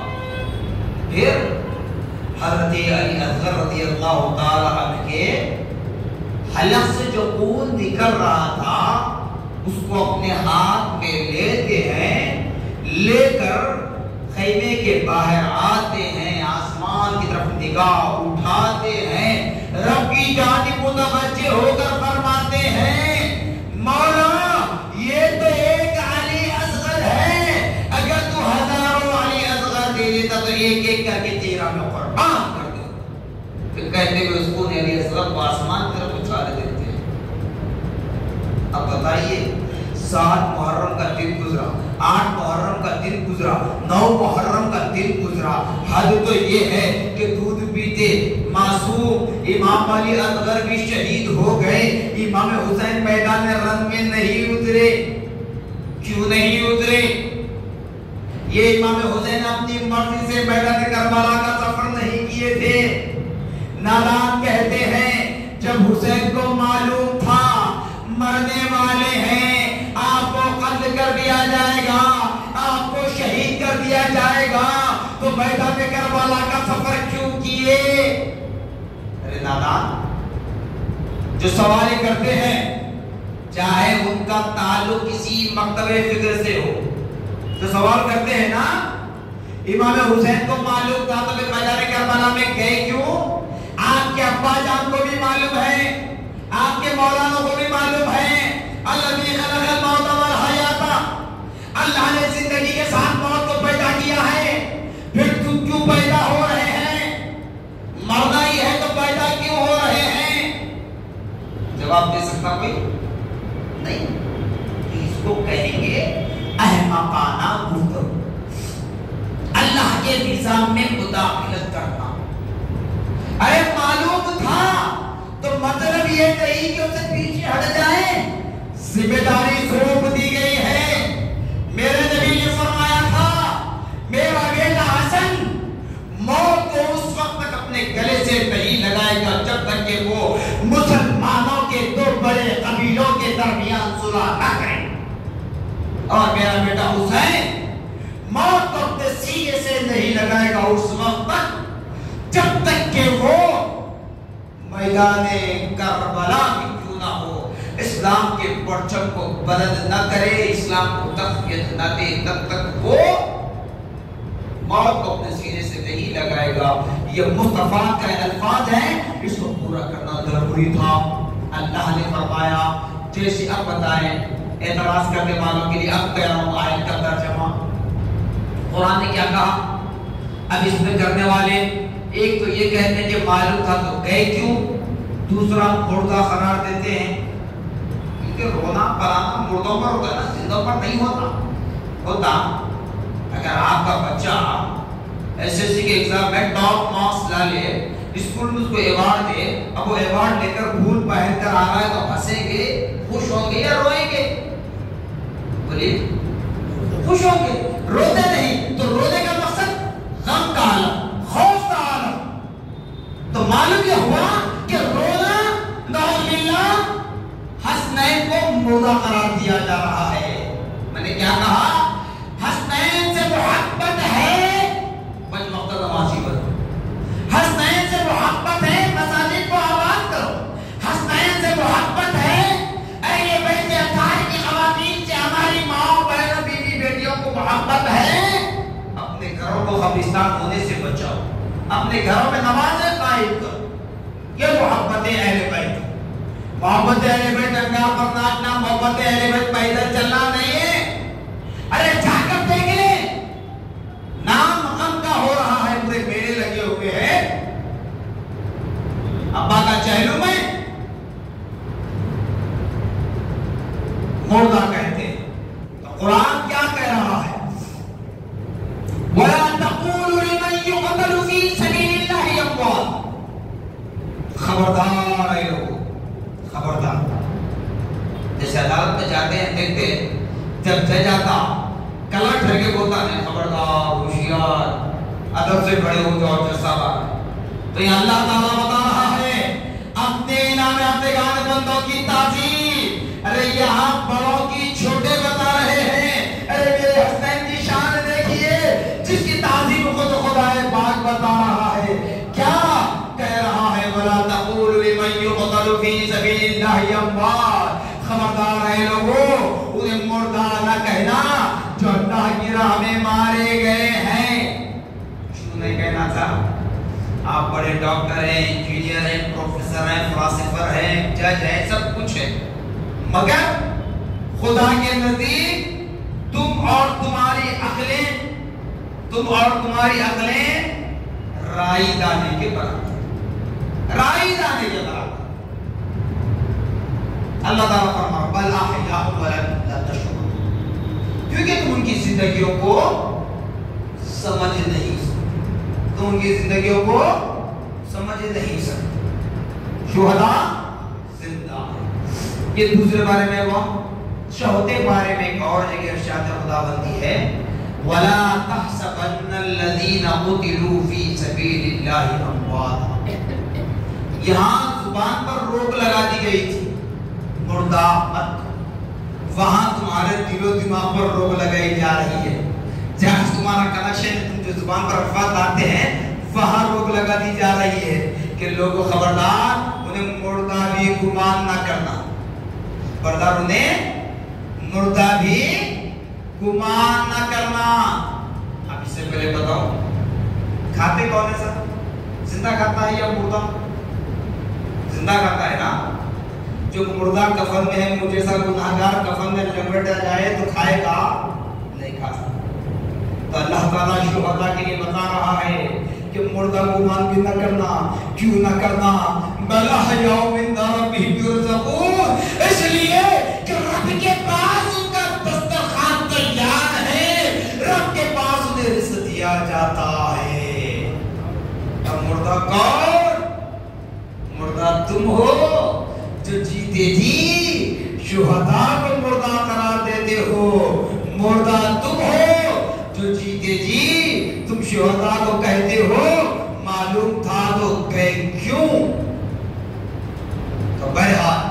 پھر حضرت علی اصغر رضی اللہ تعالیٰ عنہ کے حلق سے جو خون نکل رہا تھا اس کو اپنے ہاتھ میں لیتے ہیں، لے کر خیمے کے باہر آتے ہیں، آسمان کی طرف نگاہ اٹھاتے ہیں، رب کی جانب متوجہ ہو کر فرماتے ہیں مولا یہ تو ایک علی اصغر ہے، اگر تو ہزاروں علی اصغر دے دیتا تو ایک ایک کر کے تیرا میں قربان کر دے۔ پھر کہتے ہوئے اس کو علی اصغر کو آسمان کی طرف اچھالے دیتے ہیں۔ اب بتائیے 7 محرم کا دن گزرا، 8 محرم کا دن گزرا، 9 محرم کا دن گزرا، حد تو یہ ہے کہ دودھ پیتے معصوم امام علی اصغر بھی شہید ہو گئے، امام حسین میدان رن میں نہیں اترے۔ کیوں نہیں اترے؟ یہ امام حسین اپنی مرضی سے میدان کربلا کا سفر نہیں کیے تھے۔ نادان کہتے ہیں جب حسین کو معلوم تھا مرنے والے ہیں، آپ کو قتل کر دیا جائے گا، آپ کو شہید کر دیا جائے گا، تو میدان کربلا کا سفر کیوں کیے؟ ارے نادان جو سوال کرتے ہیں چاہے ان کا تعلق کسی مکتب فکر سے ہو، جو سوال کرتے ہیں نا امام حسین کو معلوم تھا تو پھر میدان کربلا میں گئے کیوں؟ آپ کے ابا جان کو بھی معلوم ہے، آپ کے مولانا کو بھی معلوم ہے الذی خلق الموت والحیات، اللہ نے زندگی کے ساتھ موت کو پیدا کیا ہے، پھر تم کیوں پیدا ہو رہے ہیں؟ مرنا ہی ہے تو پیدا کیوں ہو رہے ہیں؟ جواب دے سکتا کوئی نہیں؟ اس کو کہیں گے احمقانہ گفتگو، اللہ کے نظام میں مداخلت کرنا۔ ارے معلوم تھا تو مطلب یہ نہیں کہ اسے پیچھے ہٹ جائیں، ذمہ داری سونپ دی گئی ہے۔ میرے نبی نے فرمایا تھا میرا بیٹا حسن موت کو اس وقت تک اپنے گلے سے نہیں لگائے گا جب تک کہ وہ مسلمان اس وقت تک جب تک کہ وہ میدان کربلا بھی کیوں نہ ہو اسلام کے پرچم کو بلند نہ کرے، اسلام کو تقویت نہ دے، تب تک وہ موت کو اپنے سینے سے نہیں لگائے گا۔ یہ مصطفیٰ کا الفاظ ہے، اس کو پورا کرنا ضروری تھا۔ اللہ نے فرمایا جیسے اب بتائیں اعتراض کرنے والوں کے لیے اب کہہ رہا ہوں آیت کا ترجمہ۔ قرآن نے کیا کہا؟ اب اس میں کرنے والے ایک تو یہ کہتے ہیں کہ معلوم تھا تو گئے کیوں، دوسرا مردہ قرار دیتے ہیں کیونکہ رونا پرانا مردوں پر ہوتا ہے نا، زندوں پر نہیں ہوتا۔ اگر آپ کا بچہ ایس ایس سی کے ایگزام میں ٹاپ مارکس لا لے، اسکول میں اس کو ایوارڈ دے، اب وہ ایوارڈ لے کر پھول پہن کر آ رہا ہے تو ہنسیں گے، خوش ہوں گے یا روئیں گے؟ بولیے خوش ہوں گے، روتے نہیں۔ تو رونے کا مقصد غم کا عالم، خوف کا عالم۔ تو معلوم یہ ہوا کہ رونا نعوذ باللہ حسنین کو مردہ قرار دیا جا رہا ہے۔ میں نے کیا کہا؟ حسنین سے محبت ہے، بج مقتدى نمازی بنو۔ حسنین سے محبت ہے، مساجد کو آباد کرو۔ حسنین سے محبت ہے، اہل بیت اطہار کی خواتین سے ہماری ماں بہنوں بیوی بیٹیوں کو محبت ہے۔ اپنے گھروں کو قبرستان ہونے سے بچاؤ، اپنے گھروں میں نمازیں قائم کرو۔ یہ محبت اہل بیت، محبت اہل بیت انگار پر ناچنا، محبت اہل بیت پیدل چلنا نہیں ہے۔ ارے جا کر دیکھ لیں، نام غم کا ہو رہا ہے، پورے میلے لگے ہوئے ہیں ابا کا چہلو میں، مردہ کہتے ہیں۔ تو قرآن کیا کہہ رہا ہے؟ وَلَا تَقُولُوا لِمَن يُقْتَلُ فِي سَبِيلِ اللَّهِ أَمْوَاتٌ۔ خبردار ہے لوگوں، خبردار۔ جیسے عدالت میں جاتے ہیں دیکھتے ہیں، جب جج آتا کلٹ رہ کے بولتا ہے خبردار ہوشیار، ادب سے کھڑے ہو جاؤ جج صاحب۔ تو یہ اللہ تعالیٰ بتا رہا ہے اپنے نام اپنے گانے بندوں کی تعظیم۔ ارے یہاں بڑوں کی چھوٹے بتا رہے ہیں، ارے میرے حسین کی شان دیکھیے جس کی تعظیم خود خدا پاک بتا رہا ہے۔ کیا کہہ رہا ہے؟ وَلَا تَقُولُوا لِمَن يُقْتَلُ فِي سَبِيلِ اللَّهِ أَمْوَاتٌ۔ خبردار ہے لوگوں، انہیں مردہ نہ کہنا جو اللہ کی راہ میں مارے گئے ہیں۔ کیوں نہیں کہنا تھا؟ آپ بڑے ڈاکٹر ہیں، انجینئر ہیں، پروفیسر ہیں، فلاسفر ہیں، جج ہیں، سب کچھ ہے، مگر خدا کے نزدیک تم اور تمہاری عقلیں رائی دانے کے برابر، رائی دانے کے برابر۔ اللہ تعالیٰ فرما بل احیاء ولکن لا تشعرون، کیونکہ تم ان کی زندگیوں کو سمجھ نہیں سکتے، تم ان کی زندگیوں کو سمجھ نہیں سکتے۔ شہداء زندہ ہے۔ یہ دوسرے بارے میں ہوا۔ شہدے بارے میں ایک اور جگہ ارشاد خداوندی ہے وَلَا تَحْسَبَنَّ الَّذِينَ قُتِلُوا فِي سَبِيلِ اللَّهِ أَمْوَاتًا۔ یہاں زبان پر روک لگا دی گئی تھی، مردہ مت، وہاں تمہارے دل و دماغ پر روک لگائی جا رہی ہے۔ جہاں تمہارا کنیکشن تم جو زبان پر الفاظ لاتے ہیں وہاں روک لگا دی جا رہی ہے کہ لوگوں خبردار، انہیں مردہ بھی گمان نہ کرنا، خبردار انہیں مردہ بھی گمان نہ کرنا۔ اب اس سے پہلے بتاؤ کھاتے کون ہے سر؟ زندہ کھاتا ہے یا مردہ؟ زندہ کھاتا ہے نا۔ جو مردہ کفن میں ہے، مجھے جیسا گناہگار کفن میں لپٹا جائے تو کھائے گا نہیں کھا سکتا۔ تو اللہ تعالیٰ شہداء کے لیے بتا رہا ہے کہ مردہ گمان بھی نہ کرنا۔ کیوں نہ کرنا؟ بل احیاء عند ربہم یرزقون، اس لیے کہ رب کے پاس ان کا دسترخوان تیار ہے، رب کے پاس انہیں رزق دیا جاتا ہے۔ اب مردہ کون؟ مردہ تم ہو جو جیتے جی شہداء کو مردہ قرار دیتے ہو، مردہ تم ہو جو جیتے جی تم شہداء کو کہتے ہو معلوم تھا تو گئے کیوں؟ تو بہرحال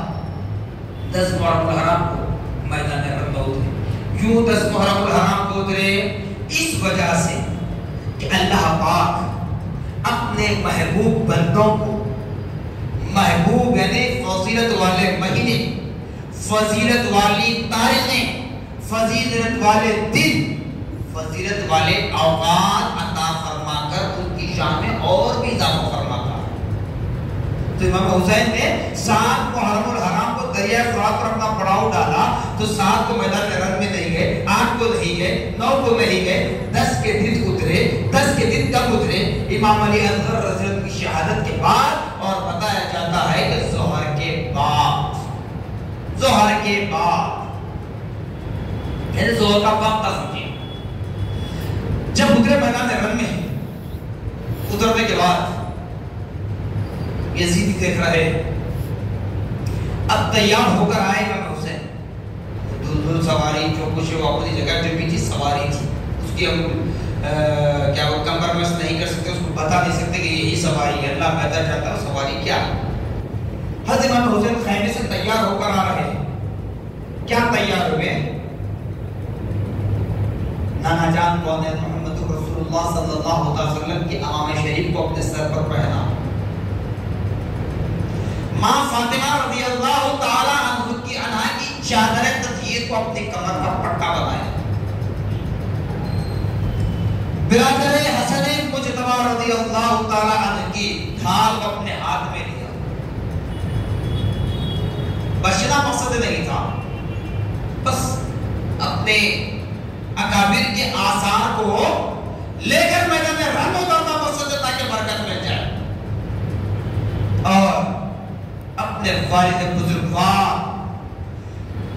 10 محرم الحرام کو میدان رمضان اترے۔ کیوں 10 محرم الحرام کو اترے؟ اس وجہ سے کہ اللہ پاک اپنے محبوب بندوں کو، محبوب یعنی فضیلت والے مہینے، فضیلت والی تاریخیں، فضیلت والے دن، فضیلت والے اوقات عطا فرما کر ان کی شان میں اور بھی اضافہ فرماتا ہے۔ تو امام حسین نے 7 محرم الحرام کو دریا فرات پر اپنا پڑاؤ ڈالا، تو 7 کو میدان رن میں نہیں گئے، 8 کو نہیں گئے، 9 کو نہیں گئے، 10 کے دن اترے۔ 10 کے دن کب اترے؟ امام علی اصغر رضی اللہ عنہ کی شہادت کے بعد، اور بتایا جاتا ہے کہ ظہر کے بعد، ظہر کے بعد یعنی ظہر کا وقت تھا سمجھے۔ جب اترے میدان رن میں، اترنے کے بعد یزید دیکھ رہے، اب تیار ہو کر آئے امام حسین، دل سواری جو کچھ وہ اپنی جگہ جو بھی تھی سواری تھی، اس کی ہم کیا وہ کمپرمائز نہیں کر سکتے، اس کو بتا نہیں سکتے کہ یہی سواری ہے، اللہ بہتر جانتا ہے سواری کیا۔ حضرت امام حسین خیمے سے تیار ہو کر آ رہے ہیں، کیا تیار ہوئے؟ نانا جان کون ہے؟ محمد رسول اللہ صلی اللہ علیہ وسلم کی امام شریف کو اپنے سر پر پہنا، ماں فاطمہ رضی اللہ تعالی عنہ کی چادر تطہیر کو اپنی کمر کا پٹا بنایا، برادر حسن مجتبی رضی اللہ تعالی عنہ کی ڈھال کو اپنے ہاتھ میں لیا۔ بچنا مقصد نہیں تھا، بس اپنے اکابر کے آثار کو لے کر میدان میں رن اترنا مقصد ہے تاکہ برکت مل جائے، اور اپنے والد بزرگوار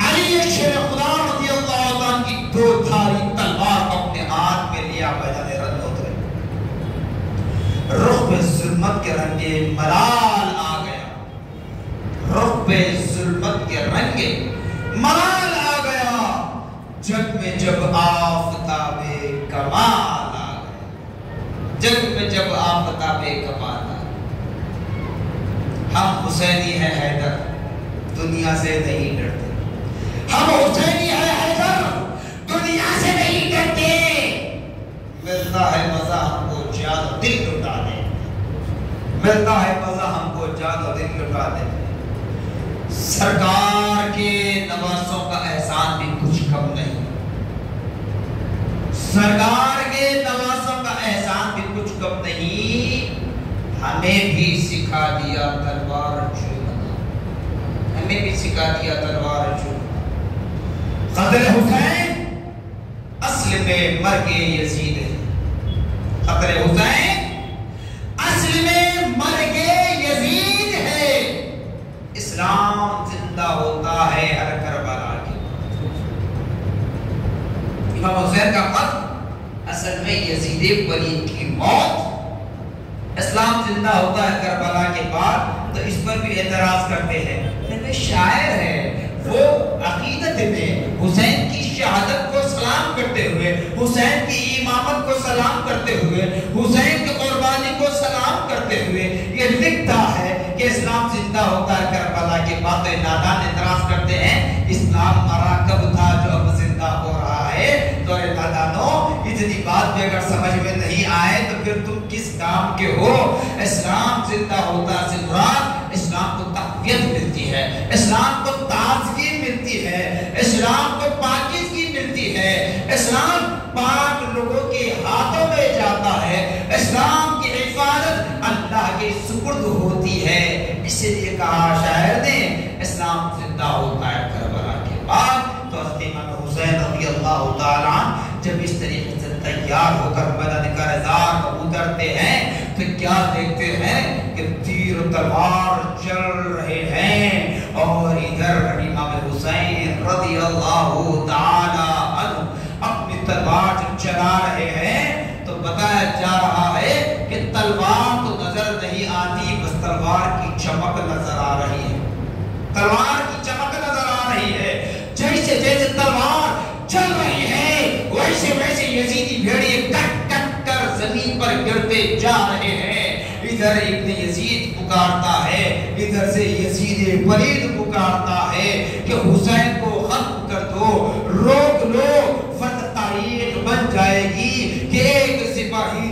علی شیر خدا رضی اللہ عنہ کی 2 دھاری تلوار کو اپنے ہاتھ میں لیا، میدان رن اترے۔ رخ پہ ظلمت کے رنگے ملال آ گیا، رخ پہ ظلمت کے رنگے ملال آ گیا، جگ میں جب آفتاب کمال آ گیا، جگ میں جب آفتاب کمال آ گیا۔ ہم حسینی ہیں حیدر، دنیا سے نہیں ڈرتے، ہم حسینی ہیں حیدر، دنیا سے نہیں ڈرتے، ملتا ہے مزہ ہم کو جان و دل لٹا دے، ملتا ہے مزہ ہم کو جان و دل لٹا دے۔ سرکار کے نوازوں کا احسان بھی کچھ کم نہیں، سرکار کے نوازوں کا احسان بھی کچھ کم نہیں، ہمیں بھی سکھا دیا تلوار چومنا، ہمیں بھی سکھا دیا تلوار چومنا۔ قتل حسین اصل میں مرگ یزید ہے، قتل حسین اصل میں مرگ یزید ہے۔ اسلام زندہ ہوتا ہے ہر کربلا کے بعد۔ امام حسین کا قتل اصل میں یزید ولید کی موت، اسلام زندہ ہوتا ہے کربلا کے بعد۔ تو اس پر بھی اعتراض کرتے ہیں، لیکن شاعر ہے وہ عقیدت میں حسین کی شہادت کو سلام کرتے ہوئے، حسین کی امامت کو سلام کرتے ہوئے، حسین کی قربانی کو سلام کرتے ہوئے یہ لکھتا ہے کہ اسلام زندہ ہوتا ہے کربلا کے بعد۔ تو نادان اعتراض کرتے ہیں اسلام مرا کب تھا جو اب زندہ ہو رہا ہے۔ تو اے نادانو، اتنی بات بھی اگر سمجھ میں نہیں آئے تو پھر تم کس کام کے ہو؟ اسلام زندہ ہوتا سے مراد اسلام کو تقویت ملتی ہے، اسلام کو تازگی ملتی ہے، اسلام کو پاکیزگی ملتی ہے، اسلام پاک لوگوں کے ہاتھوں میں جاتا ہے، اسلام کی حفاظت اللہ کے سپرد ہوتی ہے۔ اسی لیے کہا شاعر نے اسلام زندہ ہوتا ہے کربلا کے بعد۔ تو حضرت امام حسین رضی اللہ تعالیٰ جب اس طریقے سے تیار ہو کر میدان کارزار کو اترتے ہیں تو کیا دیکھتے ہیں کہ تیر و تلوار چل رہے ہیں، اور ادھر امام حسین رضی اللہ تعالیٰ عنہ اپنی تلوار چلا رہے ہیں۔ تو بتایا جا رہا ہے کہ تلوار تو نظر نہیں آتی، بس تلوار کی چمک نظر آ رہی ہے، تلوار کی چمک نظر آ رہی ہے۔ جیسے جیسے تلوار چل رہی ہے ویسے ویسے یزیدی بھیڑیے کٹ کٹ کر زمین پر گرتے جا رہے ہیں۔ ادھر ابن یزید پکارتا ہے، ادھر سے یزید ولید پکارتا ہے کہ حسین کو ختم کر دو، روک لو، فتح تاریخ بن جائے گی کہ ایک سپاہی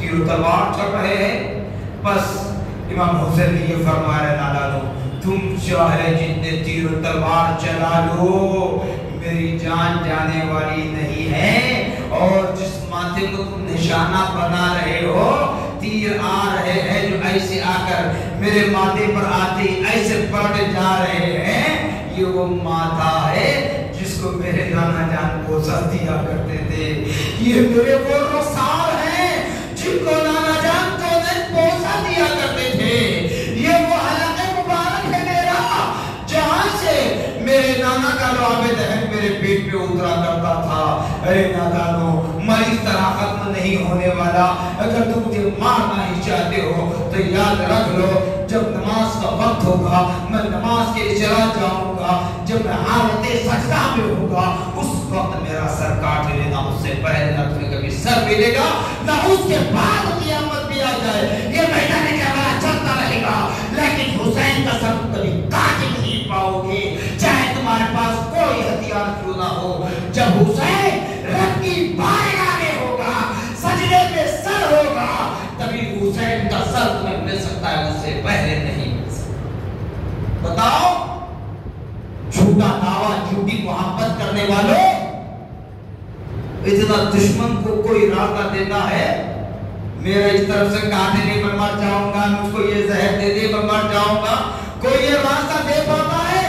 تیر و تلوار چل رہے ہیں. بس امام حسین نے یہ فرمایا نانا لو تم چاہے جتنے تیر و تلوار چلا لو میری جان جانے والی نہیں ہے. اور جس ماتھے کو تم نشانہ بنا رہے ہو تیر آ رہے ہیں جو ایسے آ کر میرے ماتھے پر آتے ایسے پلٹ جا رہے ہیں یہ وہ ماتھا ہے جس کو میرے نانا جان بوسا دیا کرتے تھے. یہ میرے وہ رخسار ہیں جن کو نانا جان کو بوسا دیا کرتے تھے. یہ وہ حلقہ مبارک ہے میرا جہاں سے میرے نانا کا لعاب دہن میرے پیٹ پہ اترا کرتا تھا. اے نادانو میں اس طرح ختم نہیں ہونے والا. اگر تم مجھے مارنا ہی چاہتے ہو تو یاد رکھ لو جب نماز کا وقت ہوگا میں نماز کے لیے چلا جاؤں گا. جب میں حالت سجدہ میں ہوگا اس وقت میرا سر کاٹ لینا. اس سے پہلے نہ تمہیں کبھی سر ملے گا نہ اس کے بعد قیامت بھی آ جائے. یہ میدان کربلا چلتا رہے گا لیکن حسین کا سر کبھی کاٹ نہیں پاؤ گے چاہے تمہارے پاس کوئی ہتھیار کیوں نہ ہو. جب حسین رب کی بارگاہ میں ہوگا سجدے میں سر ہوگا تبھی حسین کا سر تمہیں مل سکتا ہے اس سے پہلے نہیں مل سکتا. بتاؤ جھوٹا دعویٰ جھوٹی محبت کرنے والوں اتنا دشمن کو کوئی راستہ دیتا ہے میرا اس طرف سے کاٹے دے میں مر جاؤں گا مجھ کو یہ زہر دے دے میں مر جاؤں گا کوئی یہ راستہ دے پاتا ہے.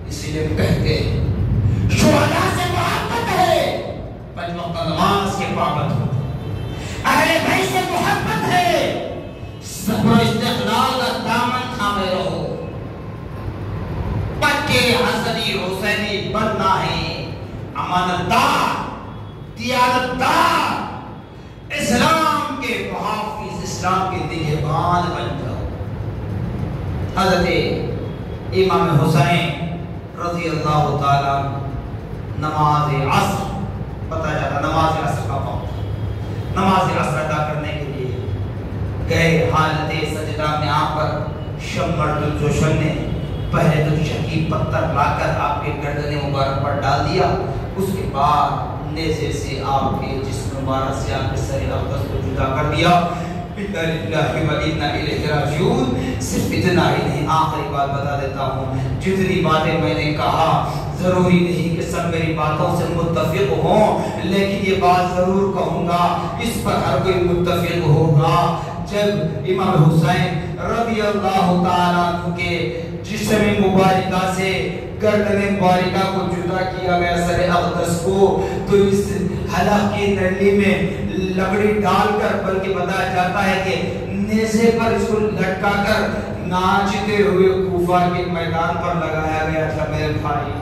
اسی لیے کہتے ہیں شہداء سے محبت ہے پنج وقت نماز کے پابند ہو. اہل بیت سے محبت ہے صبر و استقلال کا دامن تھامے رہو. پکے حسنی حسینی بننا ہے امانتدار دیانتدار اسلام کے محافظ اسلام کے نگہبان بن جاؤ. حضرت امام حسین رضی اللہ تعالیٰ نماز عصر بتا جاتا نماز عصر کا وقت نماز عصر ادا کرنے کے لیے گئے. حالت سجدہ میں آپ پر شمر جوشن نے پہلے تو شہید پتھر لا کر آپ کے گردن مبارک پر ڈال دیا. اس کے بعد نیزے سے آپ کے جسم مبارک سے آپ کے سر اقدس کو جدا کر دیا. اِنَّا لِلَّهِ وَإِنَّا إِلَيْهِ رَاجِعُونَ. صرف اتنا ہی نہیں آخری بات بتا دیتا ہوں. جتنی باتیں میں نے کہا ضروری نہیں کہ سب میری باتوں سے متفق ہوں لیکن یہ بات ضرور کہوں گا اس پر ہر کوئی متفق ہوگا. جب امام حسین رضی اللہ تعالیٰ عنہ کے جسم مبارکہ سے گردن مبارکہ کو جدا کیا گیا سر اقدس کو تو اس حلق کی نلی میں لکڑی ڈال کر بلکہ بتایا جاتا ہے کہ نیزے پر اس کو لٹکا کر ناچتے ہوئے کوفہ کے میدان پر لگایا گیا تھا. میرے بھائی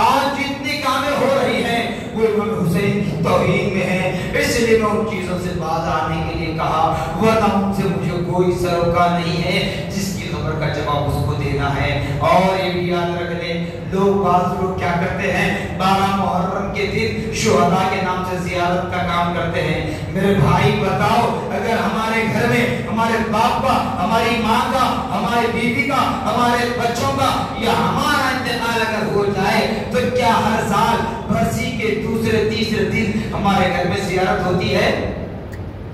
آج جتنی کامیں ہو رہی ہیں وہ امام حسین کی توہین میں ہیں. اس لیے میں ان چیزوں سے باز آنے کے لیے کہا ورنہ ان سے مجھے کوئی سروکار نہیں ہے جس کی خبر کا جواب اس کو دینا ہے. اور یہ بھی یاد رکھ لیں بعض لوگ کیا کرتے ہیں 12 محرم کے دن شہداء کے نام سے زیارت کا کام کرتے ہیں. میرے بھائی بتاؤ اگر ہمارے گھر میں ہمارے باپ کا ہماری ماں کا ہماری بیوی کا ہمارے بچوں کا یا ہمارا انتقال اگر ہو جائے تو کیا ہر سال برسی کے دوسرے تیسرے دن ہمارے گھر میں زیارت ہوتی ہے؟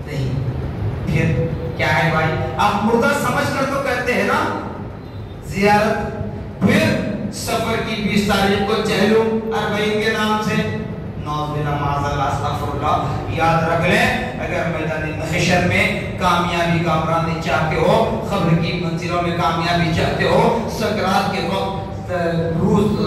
نہیں. پھر کیا ہے بھائی آپ مردہ سمجھ کر تو کہتے ہیں نا زیارت. پھر سفر کی 20 تاریخ کو چہلم 40 کے نام سے نوز بن معاذ اللہ استغفر اللہ. یاد رکھ لیں اگر میدان محشر میں کامیابی کا امراض چاہتے ہو قبر کی منزلوں میں کامیابی چاہتے ہو سکرات کے وقت روز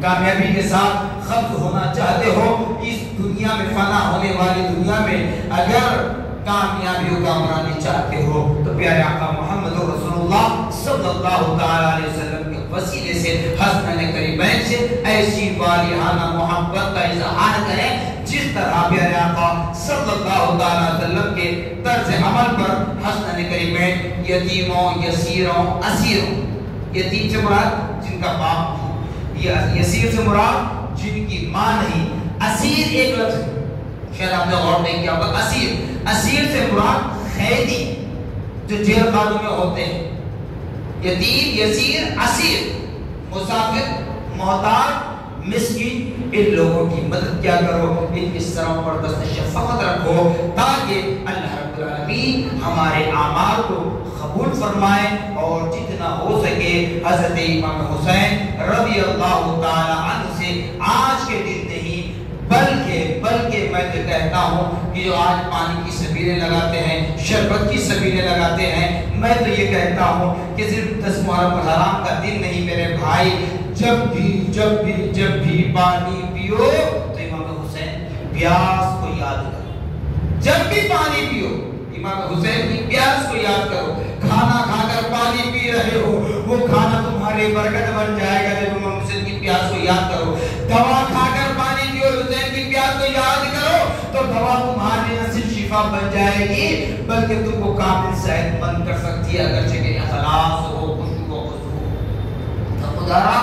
کامیابی کے ساتھ ختم ہونا چاہتے ہو اس دنیا میں فنا ہونے والی دنیا میں اگر کامیابیوں کا امراض چاہتے ہو تو پیارے آقا محمد رسول اللہ صلی اللہ تعالی علیہ وسلم کے وسیلے سے حسنین قریبین سے ایسی والہانہ محبت کا اظہار کریں جس طرح پیارے آقا صلی اللہ تعالی علیہ وسلم کے طرز عمل پر حسنین قریبین یتیموں یسیروں اسیروں. یتیم سے مراد جن کا باپ نہیں, یسیر سے مراد جن کی ماں نہیں. اسیر ایک لفظ شاید آپ نے غور نہیں کیا ہوگا. اسیر سے مراد قیدی جو جیل خانوں میں ہوتے ہیں. یتیم یسیر اسیر مسافر محتاج مسکین ان لوگوں کی مدد کیا کرو ان کی سروں پر دست شفقت رکھو تاکہ سے اللہ رب العالمین ہمارے اعمال کو قبول فرمائے اور جتنا ہو سکے حضرت امام حسین رضی اللہ تعالی عنہ سے آج کے دن نہیں بلکہ میں تو کہتا ہوں کہ جو آج پانی کی سبیلیں لگاتے ہیں، شربت کی سبیلیں لگاتے ہیں، میں تو یہ کہتا ہوں کہ صرف 10 محرم الحرام کا دن نہیں میرے بھائی، جب بھی پانی پیو تو امام حسین کی پیاس کو یاد کرو۔ جب بھی پانی پیو امام حسین کی پیاس کو یاد کرو۔ کھانا کھا کر پانی پی رہے ہو، وہ کھانا تمہاری برکت بن جائے گا جب امام حسین کی پیاس کو یاد کرو۔ دوا کھا کر پانی پیو، حسین کی پیاس کو یاد کرو تو دوا تمہارے نہ صرف شفا بن جائے گی بلکہ تم کو کامل صحت مند کر سکتی ہے، اگرچہ کہ اخلاص ہو، خشوع و خضوع۔ تو خدا را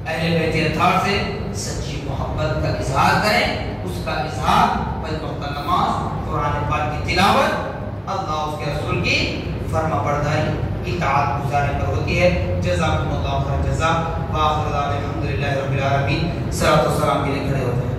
اہل بیت اطہار سے سچی محبت کا اظہار کریں، اس کا اظہار 5 وقت نماز، قرآن پاک کی تلاوت، اللہ اس کے رسول کی فرما برداری، اطاعت گزارنے پر ہوتی ہے۔ جزاکم اللہ خیر جزا، وآخر دعوانا الحمدللہ رب العالمین۔ صلاۃ و سلام کے لیے کھڑے ہوتے ہیں۔